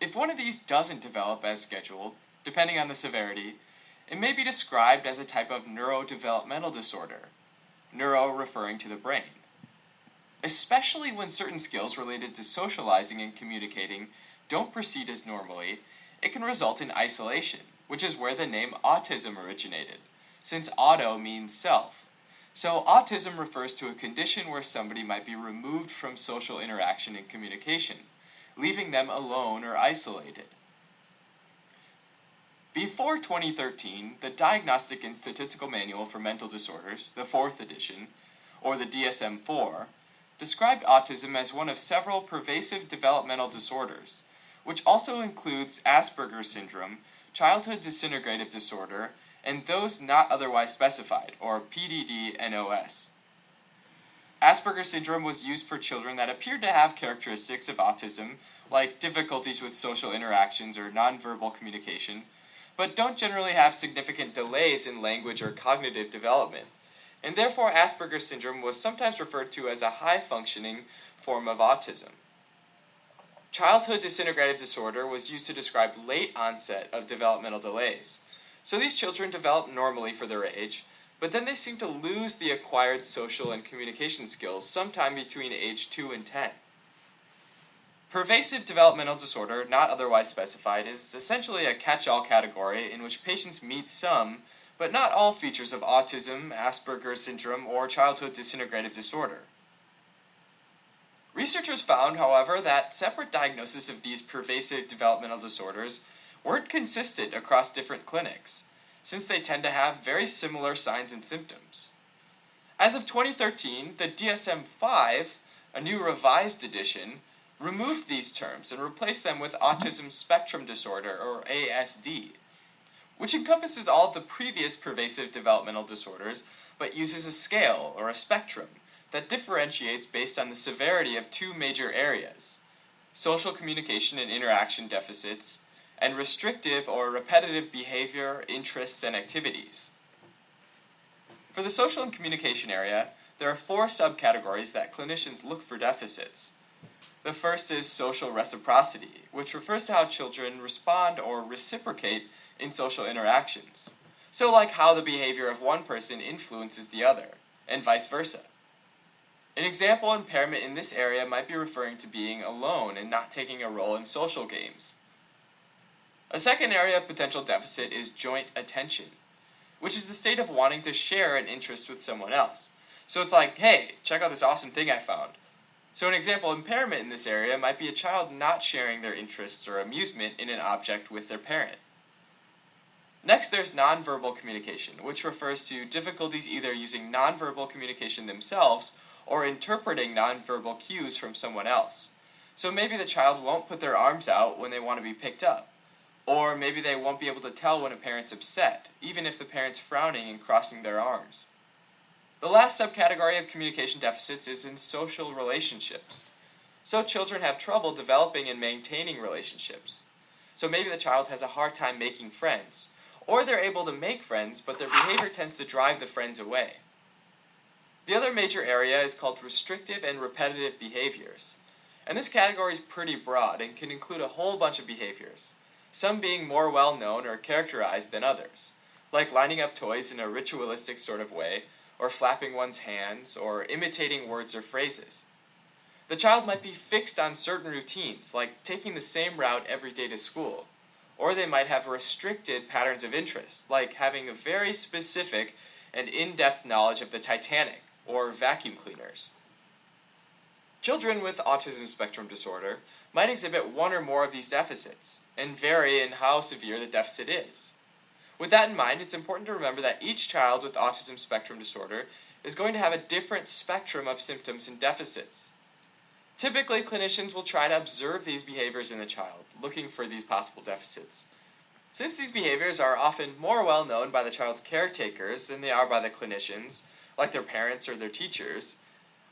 If one of these doesn't develop as scheduled, depending on the severity, it may be described as a type of neurodevelopmental disorder, neuro referring to the brain. Especially when certain skills related to socializing and communicating don't proceed as normally, it can result in isolation, which is where the name autism originated, since auto means self. So autism refers to a condition where somebody might be removed from social interaction and communication, leaving them alone or isolated. Before 2013, the Diagnostic and Statistical Manual for Mental Disorders, the 4th edition, or the DSM-4, described autism as one of several pervasive developmental disorders, which also includes Asperger's syndrome, childhood disintegrative disorder, and those not otherwise specified, or PDD-NOS. Asperger's syndrome was used for children that appeared to have characteristics of autism, like difficulties with social interactions or nonverbal communication, but don't generally have significant delays in language or cognitive development, and therefore Asperger's syndrome was sometimes referred to as a high-functioning form of autism. Childhood disintegrative disorder was used to describe late onset of developmental delays. So these children develop normally for their age, but then they seem to lose the acquired social and communication skills sometime between age 2 and 10. Pervasive developmental disorder, not otherwise specified, is essentially a catch-all category in which patients meet some, but not all features of autism, Asperger's syndrome, or childhood disintegrative disorder. Researchers found, however, that separate diagnosis of these pervasive developmental disorders weren't consistent across different clinics, since they tend to have very similar signs and symptoms. As of 2013, the DSM-5, a new revised edition, removed these terms and replaced them with Autism Spectrum Disorder, or ASD, which encompasses all of the previous pervasive developmental disorders, but uses a scale, or a spectrum, that differentiates based on the severity of two major areas: social communication and interaction deficits, and restrictive or repetitive behavior, interests, and activities. For the social and communication area, there are 4 subcategories that clinicians look for deficits. The first is social reciprocity, which refers to how children respond or reciprocate in social interactions. So like how the behavior of one person influences the other, and vice versa. An example impairment in this area might be referring to being alone and not taking a role in social games. A second area of potential deficit is joint attention, which is the state of wanting to share an interest with someone else. So it's like, hey, check out this awesome thing I found. So an example impairment in this area might be a child not sharing their interests or amusement in an object with their parent. Next, there's nonverbal communication, which refers to difficulties either using nonverbal communication themselves or interpreting nonverbal cues from someone else. So maybe the child won't put their arms out when they want to be picked up, or maybe they won't be able to tell when a parent's upset, even if the parent's frowning and crossing their arms. The last subcategory of communication deficits is in social relationships. So children have trouble developing and maintaining relationships. So maybe the child has a hard time making friends, or they're able to make friends, but their behavior tends to drive the friends away. The other major area is called restrictive and repetitive behaviors. And this category is pretty broad and can include a whole bunch of behaviors, some being more well known or characterized than others, like lining up toys in a ritualistic sort of way, or flapping one's hands, or imitating words or phrases. The child might be fixed on certain routines, like taking the same route every day to school, or they might have restricted patterns of interest, like having a very specific and in-depth knowledge of the Titanic, or vacuum cleaners. Children with autism spectrum disorder might exhibit one or more of these deficits, and vary in how severe the deficit is. With that in mind, it's important to remember that each child with autism spectrum disorder is going to have a different spectrum of symptoms and deficits. Typically, clinicians will try to observe these behaviors in the child, looking for these possible deficits. Since these behaviors are often more well known by the child's caretakers than they are by the clinicians, like their parents or their teachers,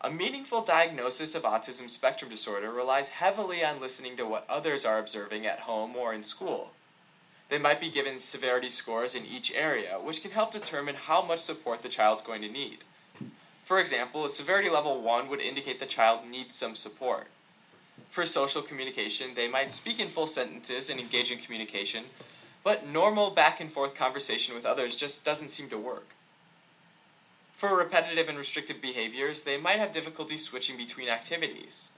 a meaningful diagnosis of autism spectrum disorder relies heavily on listening to what others are observing at home or in school. They might be given severity scores in each area, which can help determine how much support the child's going to need. For example, a severity level 1 would indicate the child needs some support. For social communication, they might speak in full sentences and engage in communication, but normal back and forth conversation with others just doesn't seem to work. For repetitive and restrictive behaviors, they might have difficulty switching between activities.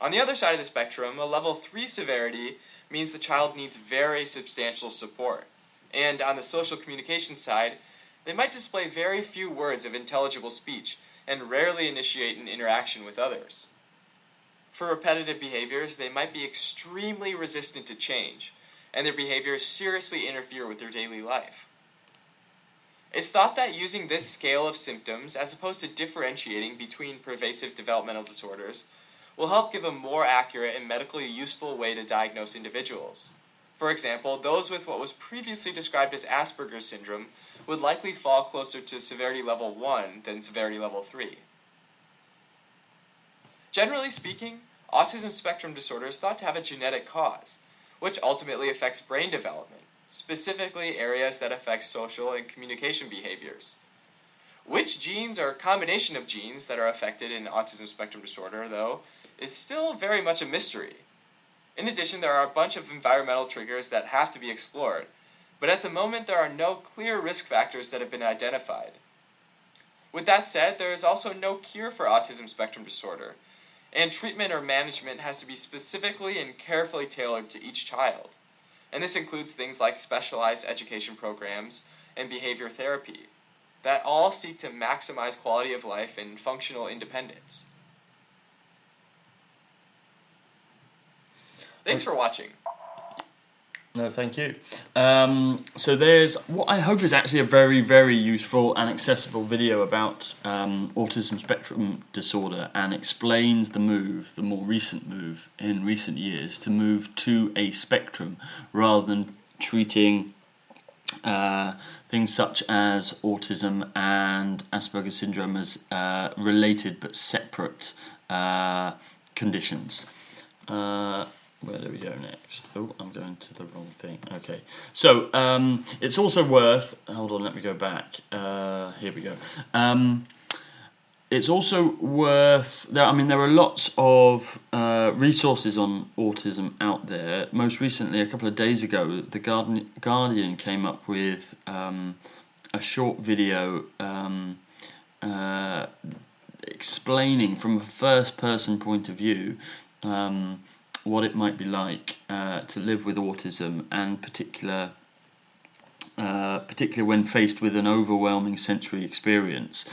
On the other side of the spectrum, a level 3 severity means the child needs very substantial support. And on the social communication side, they might display very few words of intelligible speech and rarely initiate an interaction with others. For repetitive behaviors, they might be extremely resistant to change, and their behaviors seriously interfere with their daily life. It's thought that using this scale of symptoms, as opposed to differentiating between pervasive developmental disorders, will help give a more accurate and medically useful way to diagnose individuals. For example, those with what was previously described as Asperger's syndrome would likely fall closer to severity level 1 than severity level 3. Generally speaking, autism spectrum disorder is thought to have a genetic cause, which ultimately affects brain development, specifically areas that affect social and communication behaviors. Which genes or combination of genes that are affected in autism spectrum disorder, though, is still very much a mystery. In addition, there are a bunch of environmental triggers that have to be explored, but at the moment there are no clear risk factors that have been identified. With that said, there is also no cure for autism spectrum disorder, and treatment or management has to be specifically and carefully tailored to each child. And this includes things like specialized education programs and behavior therapy that all seek to maximize quality of life and functional independence. Thanks for watching. No, thank you. So there's what I hope is actually a very, very useful and accessible video about autism spectrum disorder, and explains the more recent move in recent years to move to a spectrum rather than treating things such as autism and Asperger's syndrome as related but separate conditions. Where do we go next? Oh, I'm going to the wrong thing. Okay, so it's also worth. Hold on, let me go back. Here we go. It's also worth. There are lots of resources on autism out there. Most recently, a couple of days ago, the Guardian came up with a short video explaining from a first-person point of view what it might be like to live with autism, and particularly when faced with an overwhelming sensory experience.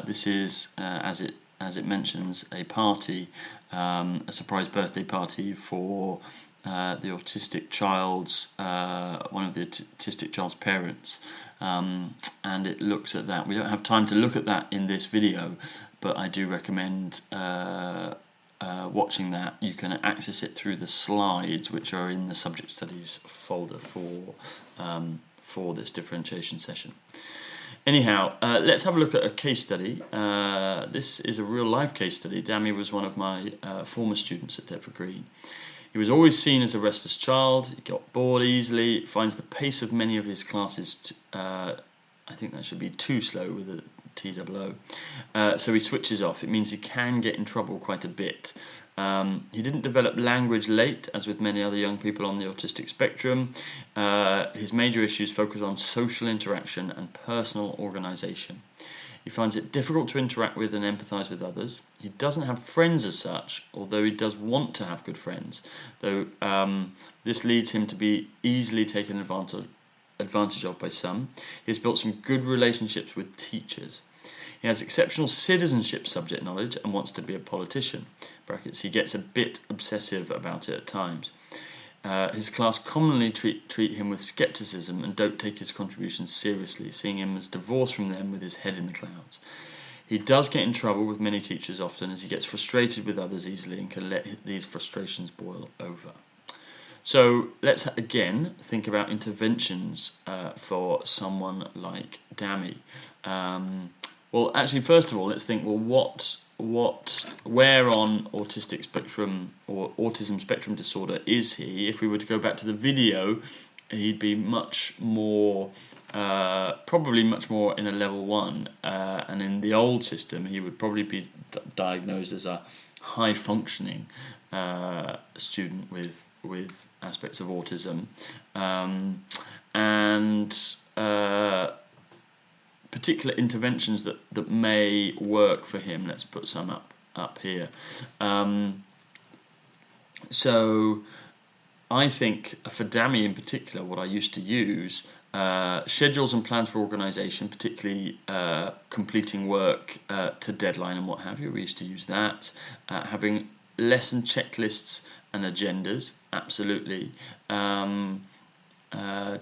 This is, as it mentions, a party, a surprise birthday party for the autistic child's one of the autistic child's parents, and it looks at that. We don't have time to look at that in this video, but I do recommend watching that. You can access it through the slides, which are in the subject studies folder for this differentiation session. Anyhow, let's have a look at a case study. This is a real life case study. Dami was one of my former students at Deptford Green. He was always seen as a restless child. He got bored easily, finds the pace of many of his classes I think that should be too slow with a TOO. So he switches off. It means he can get in trouble quite a bit. He didn't develop language late, as with many other young people on the autistic spectrum. His major issues focus on social interaction and personal organisation. He finds it difficult to interact with and empathise with others. He doesn't have friends as such, although he does want to have good friends, though this leads him to be easily taken advantage of by some. He's built some good relationships with teachers. He has exceptional citizenship subject knowledge and wants to be a politician. Brackets, he gets a bit obsessive about it at times. His class commonly treat him with scepticism and don't take his contributions seriously, seeing him as divorced from them with his head in the clouds. He does get in trouble with many teachers often, as he gets frustrated with others easily and can let these frustrations boil over. So let's again think about interventions for someone like Dami. Well, actually, first of all, let's think, well, where on autistic spectrum or autism spectrum disorder is he? If we were to go back to the video he'd be much more, probably much more in a level 1, and in the old system he would probably be diagnosed as a high functioning student with aspects of autism, and particular interventions that may work for him. Let's put some up here. So I think for DAMI in particular, what I used to use, schedules and plans for organisation, particularly completing work to deadline and what have you. We used to use that. Having lesson checklists and agendas, absolutely. Let's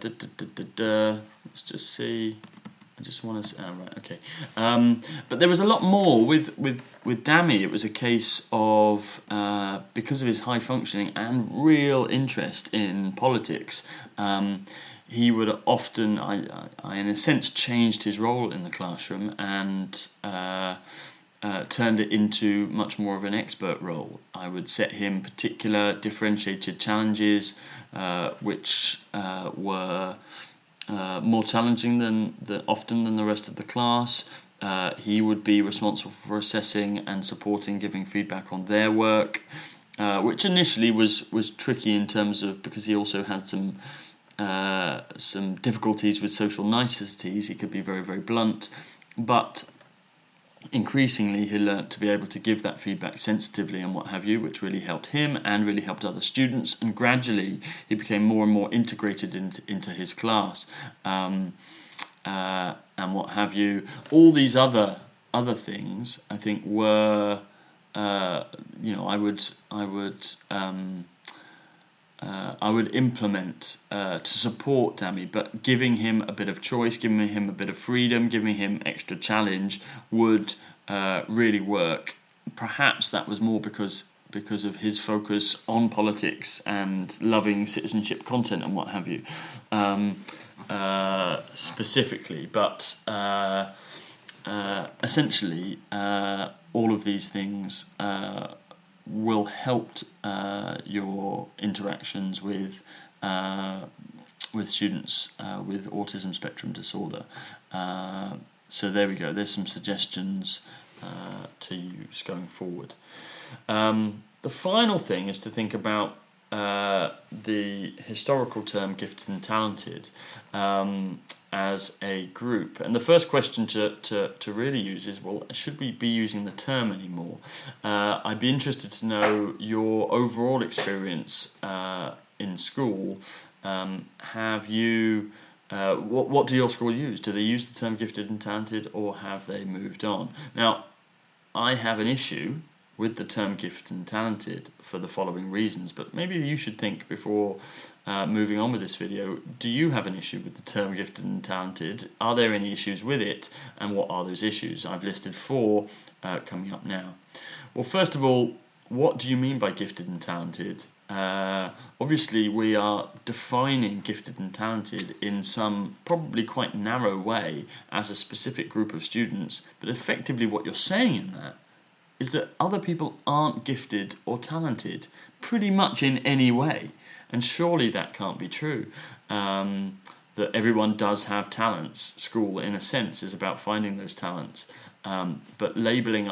just see. I just want to. Right, okay. But there was a lot more with Dami. It was a case of because of his high functioning and real interest in politics, he would often, I in a sense, changed his role in the classroom and turned it into much more of an expert role. I would set him particular differentiated challenges, which were more challenging than often than the rest of the class. He would be responsible for assessing and supporting, giving feedback on their work, which initially was tricky in terms of, because he also had some difficulties with social niceties. He could be very, very blunt, but increasingly he learnt to be able to give that feedback sensitively and what have you, which really helped him and really helped other students, and gradually he became more and more integrated into his class, and what have you. All these other things I think were I would implement to support Dami, but giving him a bit of choice, giving him a bit of freedom, giving him extra challenge would really work. Perhaps that was more because of his focus on politics and loving citizenship content and what have you, specifically. But essentially, all of these things will help your interactions with students with autism spectrum disorder. So there we go. There's some suggestions to use going forward. The final thing is to think about the historical term gifted and talented as a group. And the first question to really use is, well, should we be using the term anymore? I'd be interested to know your overall experience in school. Have you what do your school use? Do they use the term gifted and talented, or have they moved on? Now, I have an issue with the term gifted and talented for the following reasons, but maybe you should think before moving on with this video. Do you have an issue with the term gifted and talented? Are there any issues with it, and what are those issues? I've listed 4 coming up now. Well, first of all, what do you mean by gifted and talented? Obviously, we are defining gifted and talented in some probably quite narrow way as a specific group of students, but effectively what you're saying in that is that other people aren't gifted or talented pretty much in any way. And surely that can't be true. That everyone does have talents. School, in a sense, is about finding those talents. But labeling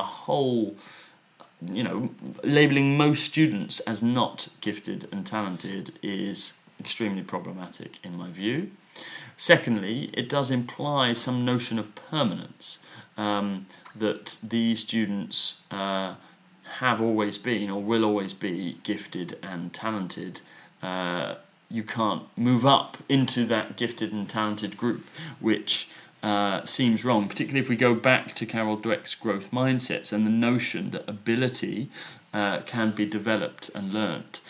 labeling most students as not gifted and talented is extremely problematic in my view. Secondly, it does imply some notion of permanence. That these students have always been or will always be gifted and talented. You can't move up into that gifted and talented group, which seems wrong, particularly if we go back to Carol Dweck's growth mindsets and the notion that ability can be developed and learnt.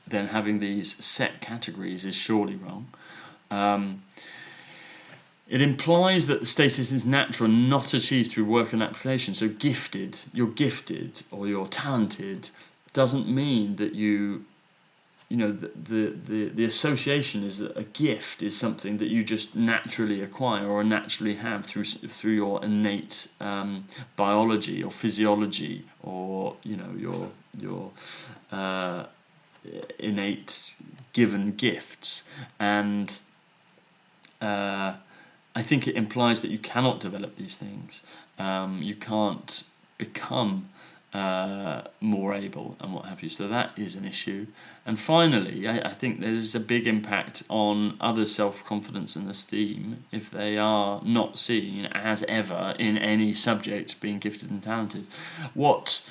Then having these set categories is surely wrong. It implies that the status is natural and not achieved through work and application. So you're gifted or you're talented doesn't mean that the association is that a gift is something that you just naturally acquire or naturally have through your innate biology or physiology or your innate given gifts, and I think it implies that you cannot develop these things. You can't become more able and what have you. So that is an issue. And finally, I think there's a big impact on others' self-confidence and esteem if they are not seen as ever in any subject being gifted and talented. What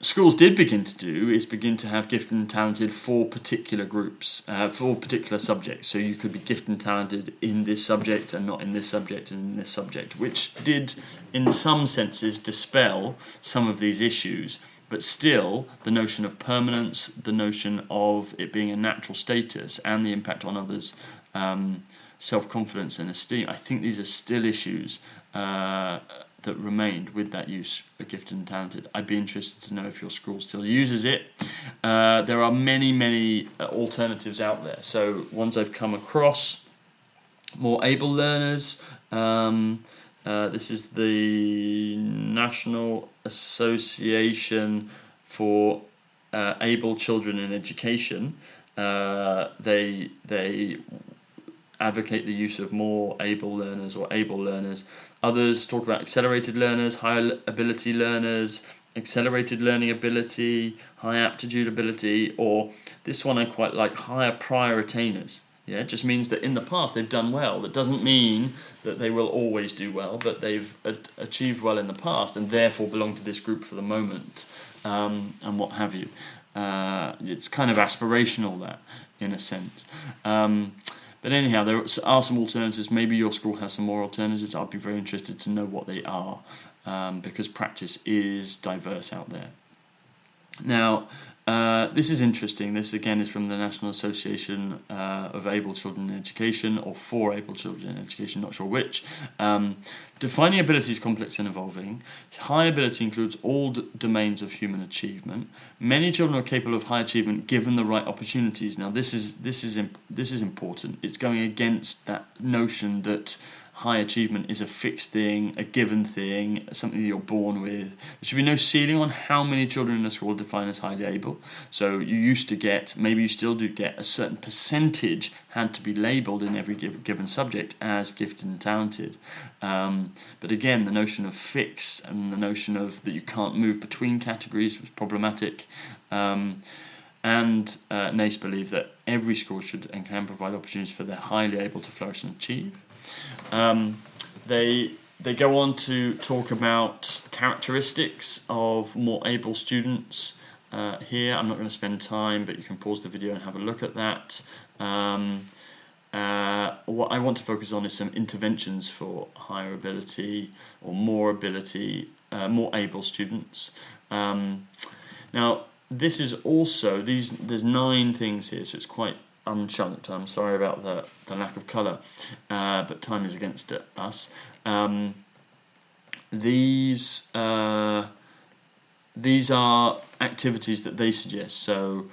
schools did begin to do is begin to have gifted and talented for particular groups, for particular subjects. So you could be gifted and talented in this subject and not in this subject and in this subject, which did, in some senses, dispel some of these issues. But still, the notion of permanence, the notion of it being a natural status, and the impact on others' self-confidence and esteem, I think these are still issues that remained with that use of gifted and talented. I'd be interested to know if your school still uses it. There are many alternatives out there. So ones I've come across: more able learners. This is the National Association for Able Children in Education. They advocate the use of more able learners or able learners. Others talk about accelerated learners, higher ability learners, accelerated learning ability, high aptitude ability, or this one I quite like, higher prior attainers. Yeah, it just means that in the past they've done well. That doesn't mean that they will always do well, but they've achieved well in the past and therefore belong to this group for the moment, and what have you. It's kind of aspirational, that, in a sense. But anyhow, there are some alternatives. Maybe your school has some more alternatives. I'd be very interested to know what they are, because practice is diverse out there. Now, this is interesting. This again is from the National Association of Able Children in Education, or for Able Children in Education, not sure which. Defining ability is complex and evolving. High ability includes all domains of human achievement. Many children are capable of high achievement given the right opportunities. Now, this is important. It's going against that notion that high achievement is a fixed thing, a given thing, something that you're born with. There should be no ceiling on how many children in a school are defined as highly able. So you used to get, maybe you still do get, a certain percentage had to be labelled in every given subject as gifted and talented. But again, the notion of fix and the notion of that you can't move between categories was problematic. And NACE believe that every school should and can provide opportunities for the highly able to flourish and achieve. They go on to talk about characteristics of more able students. Here, I'm not going to spend time, but you can pause the video and have a look at that. What I want to focus on is some interventions for higher ability or more ability, more able students. Now, this is also, there's 9 things here, so it's quite unchunked. I'm sorry about the lack of colour, but time is against us. These are activities that they suggest. So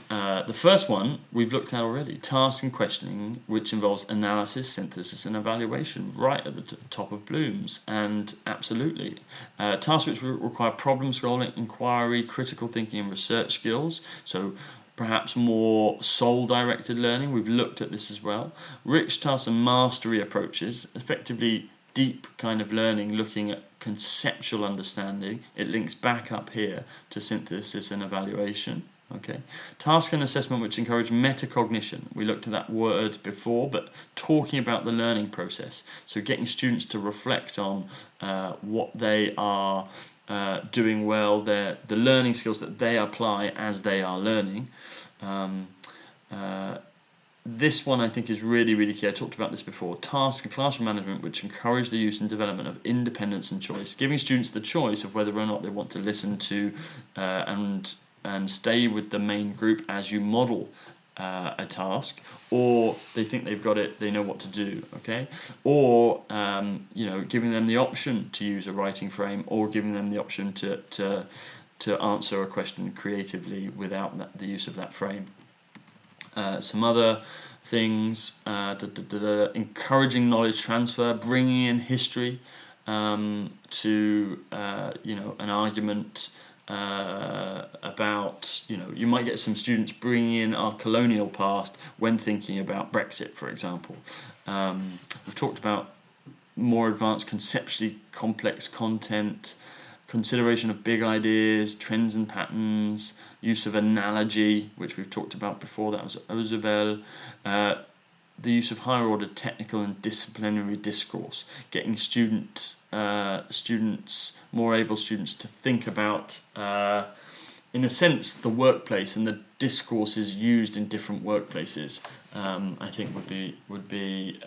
the first one we've looked at already, task and questioning, which involves analysis, synthesis and evaluation, right at the top of Bloom's. And absolutely, tasks which require problem solving, inquiry, critical thinking and research skills. So perhaps more soul-directed learning. We've looked at this as well. Rich task and mastery approaches, effectively deep kind of learning, looking at conceptual understanding. It links back up here to synthesis and evaluation. Okay, task and assessment which encourage metacognition. We looked at that word before, but talking about the learning process. So getting students to reflect on what they are doing well, the learning skills that they apply as they are learning. This one I think is really key. I talked about this before. Task and classroom management, which encourage the use and development of independence and choice, giving students the choice of whether or not they want to listen to and stay with the main group as you model a task, or they think they've got it, they know what to do, okay? Or giving them the option to use a writing frame, or giving them the option to answer a question creatively without the use of that frame. Some other things, encouraging knowledge transfer, bringing in history, to an argument about, you might get some students bringing in our colonial past when thinking about Brexit, for example. We've talked about more advanced conceptually complex content, consideration of big ideas, trends and patterns, use of analogy, which we've talked about before, that was Ozabel, the use of higher order technical and disciplinary discourse, getting students, more able students to think about, in a sense, the workplace and the discourses used in different workplaces. I think would be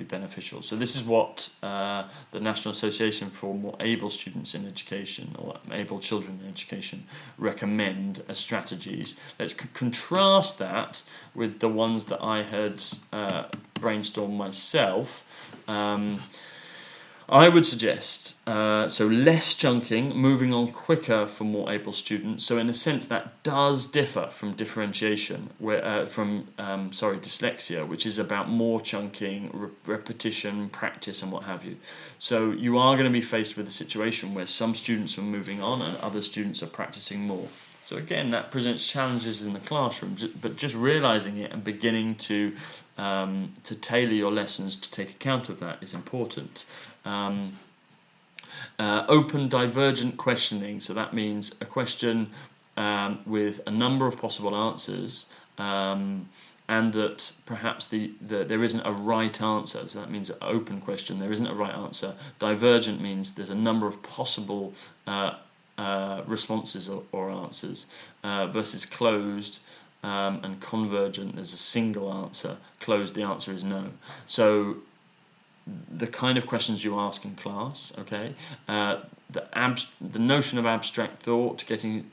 beneficial. So this is what the National Association for More Able Students in Education, or Able Children in Education, recommend as strategies. Let's contrast that with the ones that I had brainstormed myself. I would suggest so less chunking, moving on quicker for more able students. So in a sense, that does differ from differentiation, from dyslexia, which is about more chunking, repetition, practice, and what have you. So you are going to be faced with a situation where some students are moving on and other students are practicing more. So again, that presents challenges in the classroom, but just realizing it and beginning to tailor your lessons to take account of that is important. Open divergent questioning, so that means a question with a number of possible answers, and that perhaps there isn't a right answer. So that means an open question, there isn't a right answer. Divergent means there's a number of possible responses or answers, versus closed and convergent, there's a single answer. Closed, the answer is no. So the kind of questions you ask in class, okay, the notion of abstract thought, getting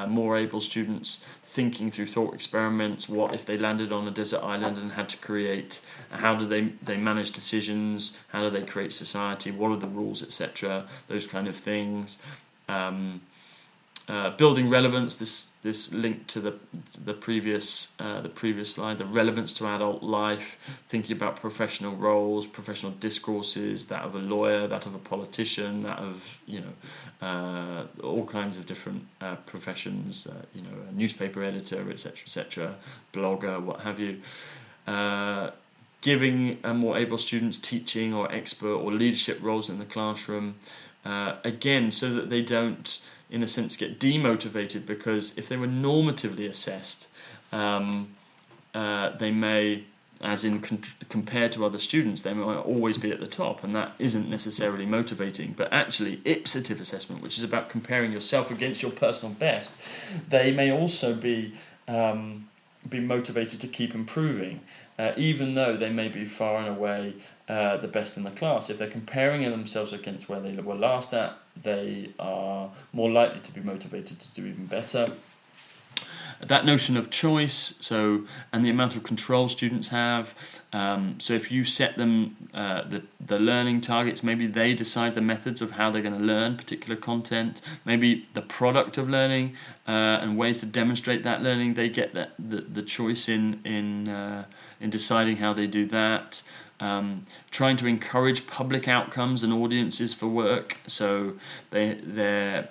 more able students thinking through thought experiments. What if they landed on a desert island and had to create? How do they manage decisions? How do they create society? What are the rules, etc.? Those kind of things. Building relevance. This link to the previous slide. The relevance to adult life. Thinking about professional roles, professional discourses. That of a lawyer, that of a politician, that of all kinds of different professions. A newspaper editor, etc., blogger, what have you. Giving more able students teaching or expert or leadership roles in the classroom. Again, so that they don't, in a sense, get demotivated, because if they were normatively assessed, they may, as in compared to other students, they might always be at the top, and that isn't necessarily motivating. But actually, ipsative assessment, which is about comparing yourself against your personal best, they may also be motivated to keep improving, even though they may be far and away the best in the class. If they're comparing themselves against where they were last at, they are more likely to be motivated to do even better. That notion of choice, and the amount of control students have. So if you set them the learning targets, maybe they decide the methods of how they're going to learn particular content. Maybe the product of learning and ways to demonstrate that learning. They get the choice in deciding how they do that. Trying to encourage public outcomes and audiences for work. So their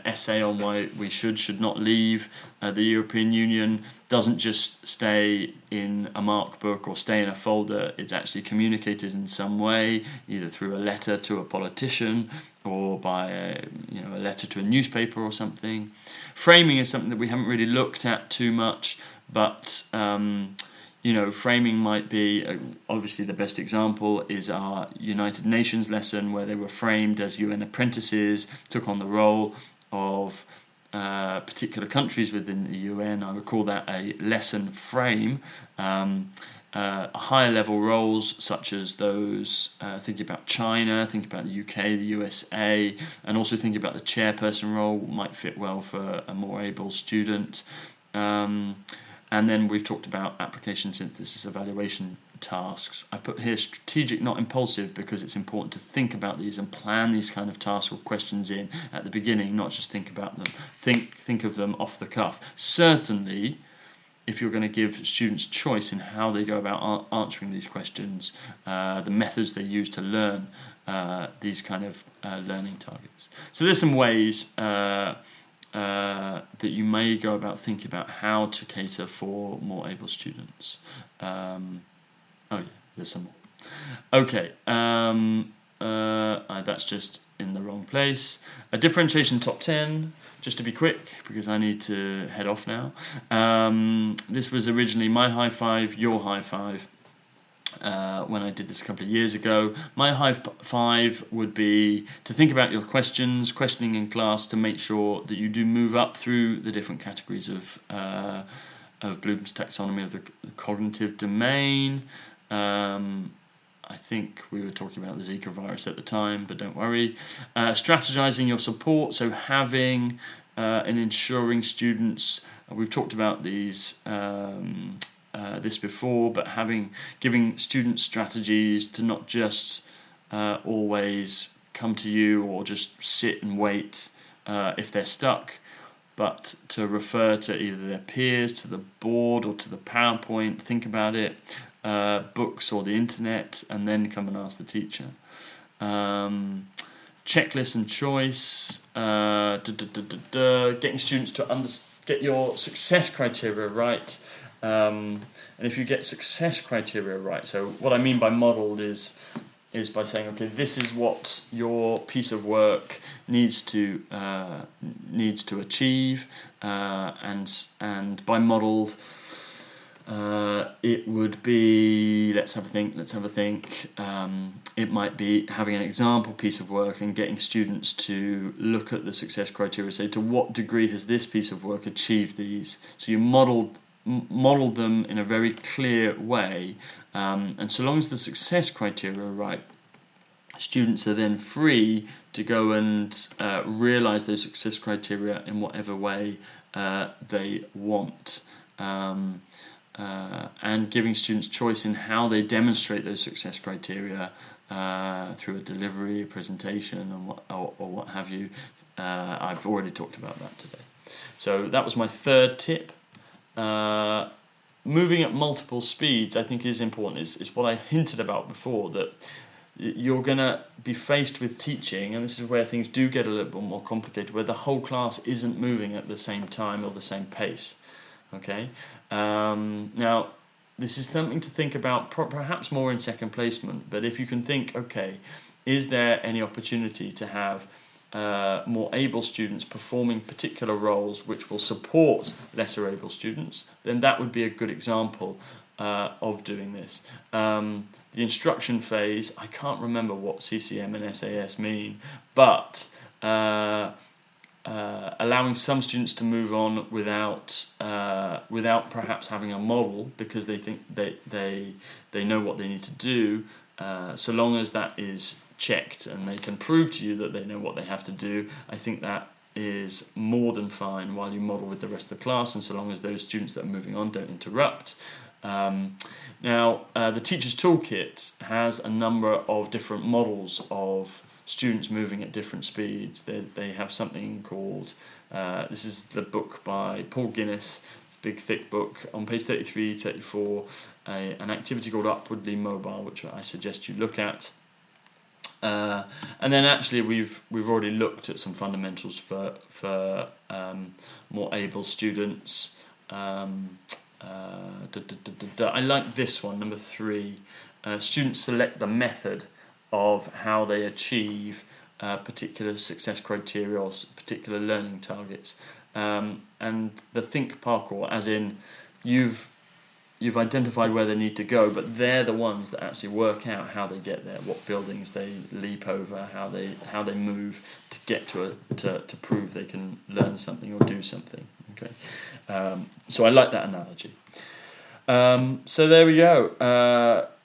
essay on why we should not leave the European Union doesn't just stay in a mark book or stay in a folder. It's actually communicated in some way, either through a letter to a politician or by a letter to a newspaper or something. Framing is something that we haven't really looked at too much, but framing might be, obviously the best example is our United Nations lesson, where they were framed as UN apprentices, took on the role of particular countries within the UN. I would call that a lesson frame. Higher level roles such as those thinking about China, thinking about the UK, the USA, and also thinking about the chairperson role might fit well for a more able student. And then we've talked about application synthesis evaluation tasks. I put here strategic, not impulsive, because it's important to think about these and plan these kind of tasks or questions in at the beginning, not just think about them. Think of them off the cuff. Certainly, if you're going to give students choice in how they go about answering these questions, the methods they use to learn these kind of learning targets. So there's some ways that you may go about thinking about how to cater for more able students. Oh yeah, there's some more. Okay, that's just in the wrong place. A differentiation top 10, just to be quick, because I need to head off now. This was originally my high five, your high five, when I did this a couple of years ago. My high five would be to think about your questioning in class, to make sure that you do move up through the different categories of Bloom's taxonomy of the cognitive domain. I think we were talking about the Zika virus at the time, but don't worry. Strategizing your support, so having and ensuring students, we've talked about these this before, but giving students strategies to not just always come to you or just sit and wait if they're stuck, but to refer to either their peers, to the board, or to the PowerPoint, think about it, books or the internet, and then come and ask the teacher. Checklist and choice, getting students to get your success criteria right. And if you get success criteria right, so what I mean by modelled is by saying, okay, this is what your piece of work needs to achieve, and by modelled, it would be, let's have a think. It might be having an example piece of work and getting students to look at the success criteria, say, to what degree has this piece of work achieved these? So you model them in a very clear way, and so long as the success criteria are right, students are then free to go and realise those success criteria in whatever way they want, and giving students choice in how they demonstrate those success criteria through a delivery, a presentation, or what have you. I've already talked about that today. So that was my third tip. Moving at multiple speeds, I think, is important. It's what I hinted about before, that you're going to be faced with teaching, and this is where things do get a little bit more complicated, where the whole class isn't moving at the same time or the same pace. Okay. Now, this is something to think about, perhaps more in second placement. But if you can think, okay, is there any opportunity to have more able students performing particular roles which will support lesser able students, then that would be a good example of doing this. The instruction phase, I can't remember what CCM and SAS mean, but allowing some students to move on without perhaps having a model, because they think they know what they need to do, so long as that is checked and they can prove to you that they know what they have to do, I think that is more than fine while you model with the rest of the class, and so long as those students that are moving on don't interrupt. Now, the Teacher's Toolkit has a number of different models of students moving at different speeds. They have something called, this is the book by Paul Guinness, big thick book, on page 33, 34, an activity called Upwardly Mobile, which I suggest you look at. And then actually we've already looked at some fundamentals for more able students. I like this one, number 3. Students select the method of how they achieve particular success criteria or particular learning targets. And the think parkour, as in you've identified where they need to go, but they're the ones that actually work out how they get there, what buildings they leap over, how they move to get to prove they can learn something or do something. Okay, so I like that analogy. So there we go.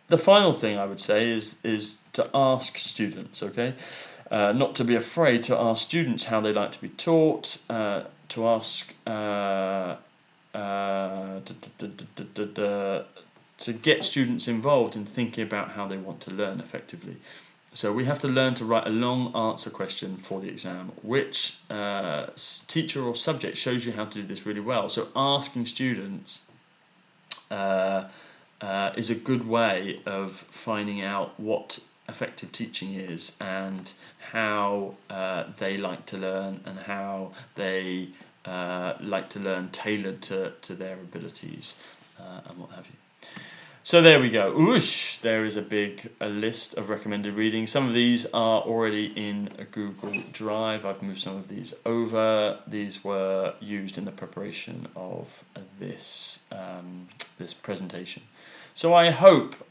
The final thing I would say is to ask students. Okay, not to be afraid to ask students how they like to be taught. To ask. To get students involved in thinking about how they want to learn effectively. So we have to learn to write a long answer question for the exam. Which teacher or subject shows you how to do this really well? So asking students is a good way of finding out what effective teaching is and how they like to learn and how they like to learn tailored to their abilities and what have you. So there we go. Oosh, there is a list of recommended readings. Some of these are already in a Google Drive. I've moved some of these over. These were used in the preparation of this this presentation. So I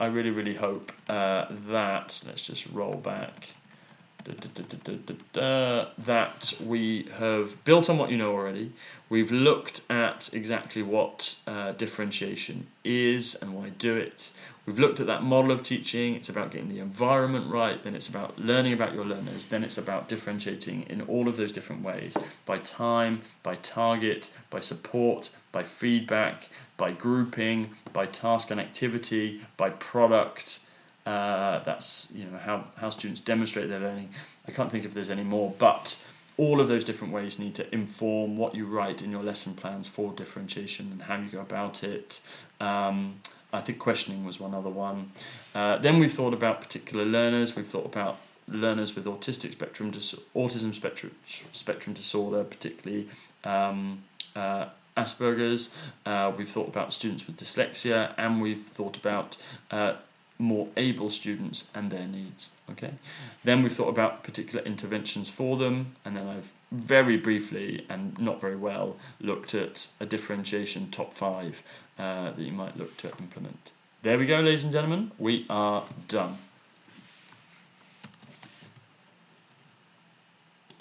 really, really hope that, let's just roll back, that we have built on what you know already. We've looked at exactly what differentiation is and why do it. We've looked at that model of teaching. It's about getting the environment right, then it's about learning about your learners, then it's about differentiating in all of those different ways, by time, by target, by support, by feedback, by grouping, by task and activity, by product. That's how students demonstrate their learning. I can't think if there's any more, but all of those different ways need to inform what you write in your lesson plans for differentiation and how you go about it. I think questioning was one other one. Then we've thought about particular learners. We've thought about learners with autism spectrum disorder, particularly Asperger's. We've thought about students with dyslexia, and we've thought about more able students and their needs. Okay. Then we've thought about particular interventions for them, and then I've very briefly and not very well looked at a differentiation top 5 that you might look to implement. There we go, ladies and gentlemen. We are done.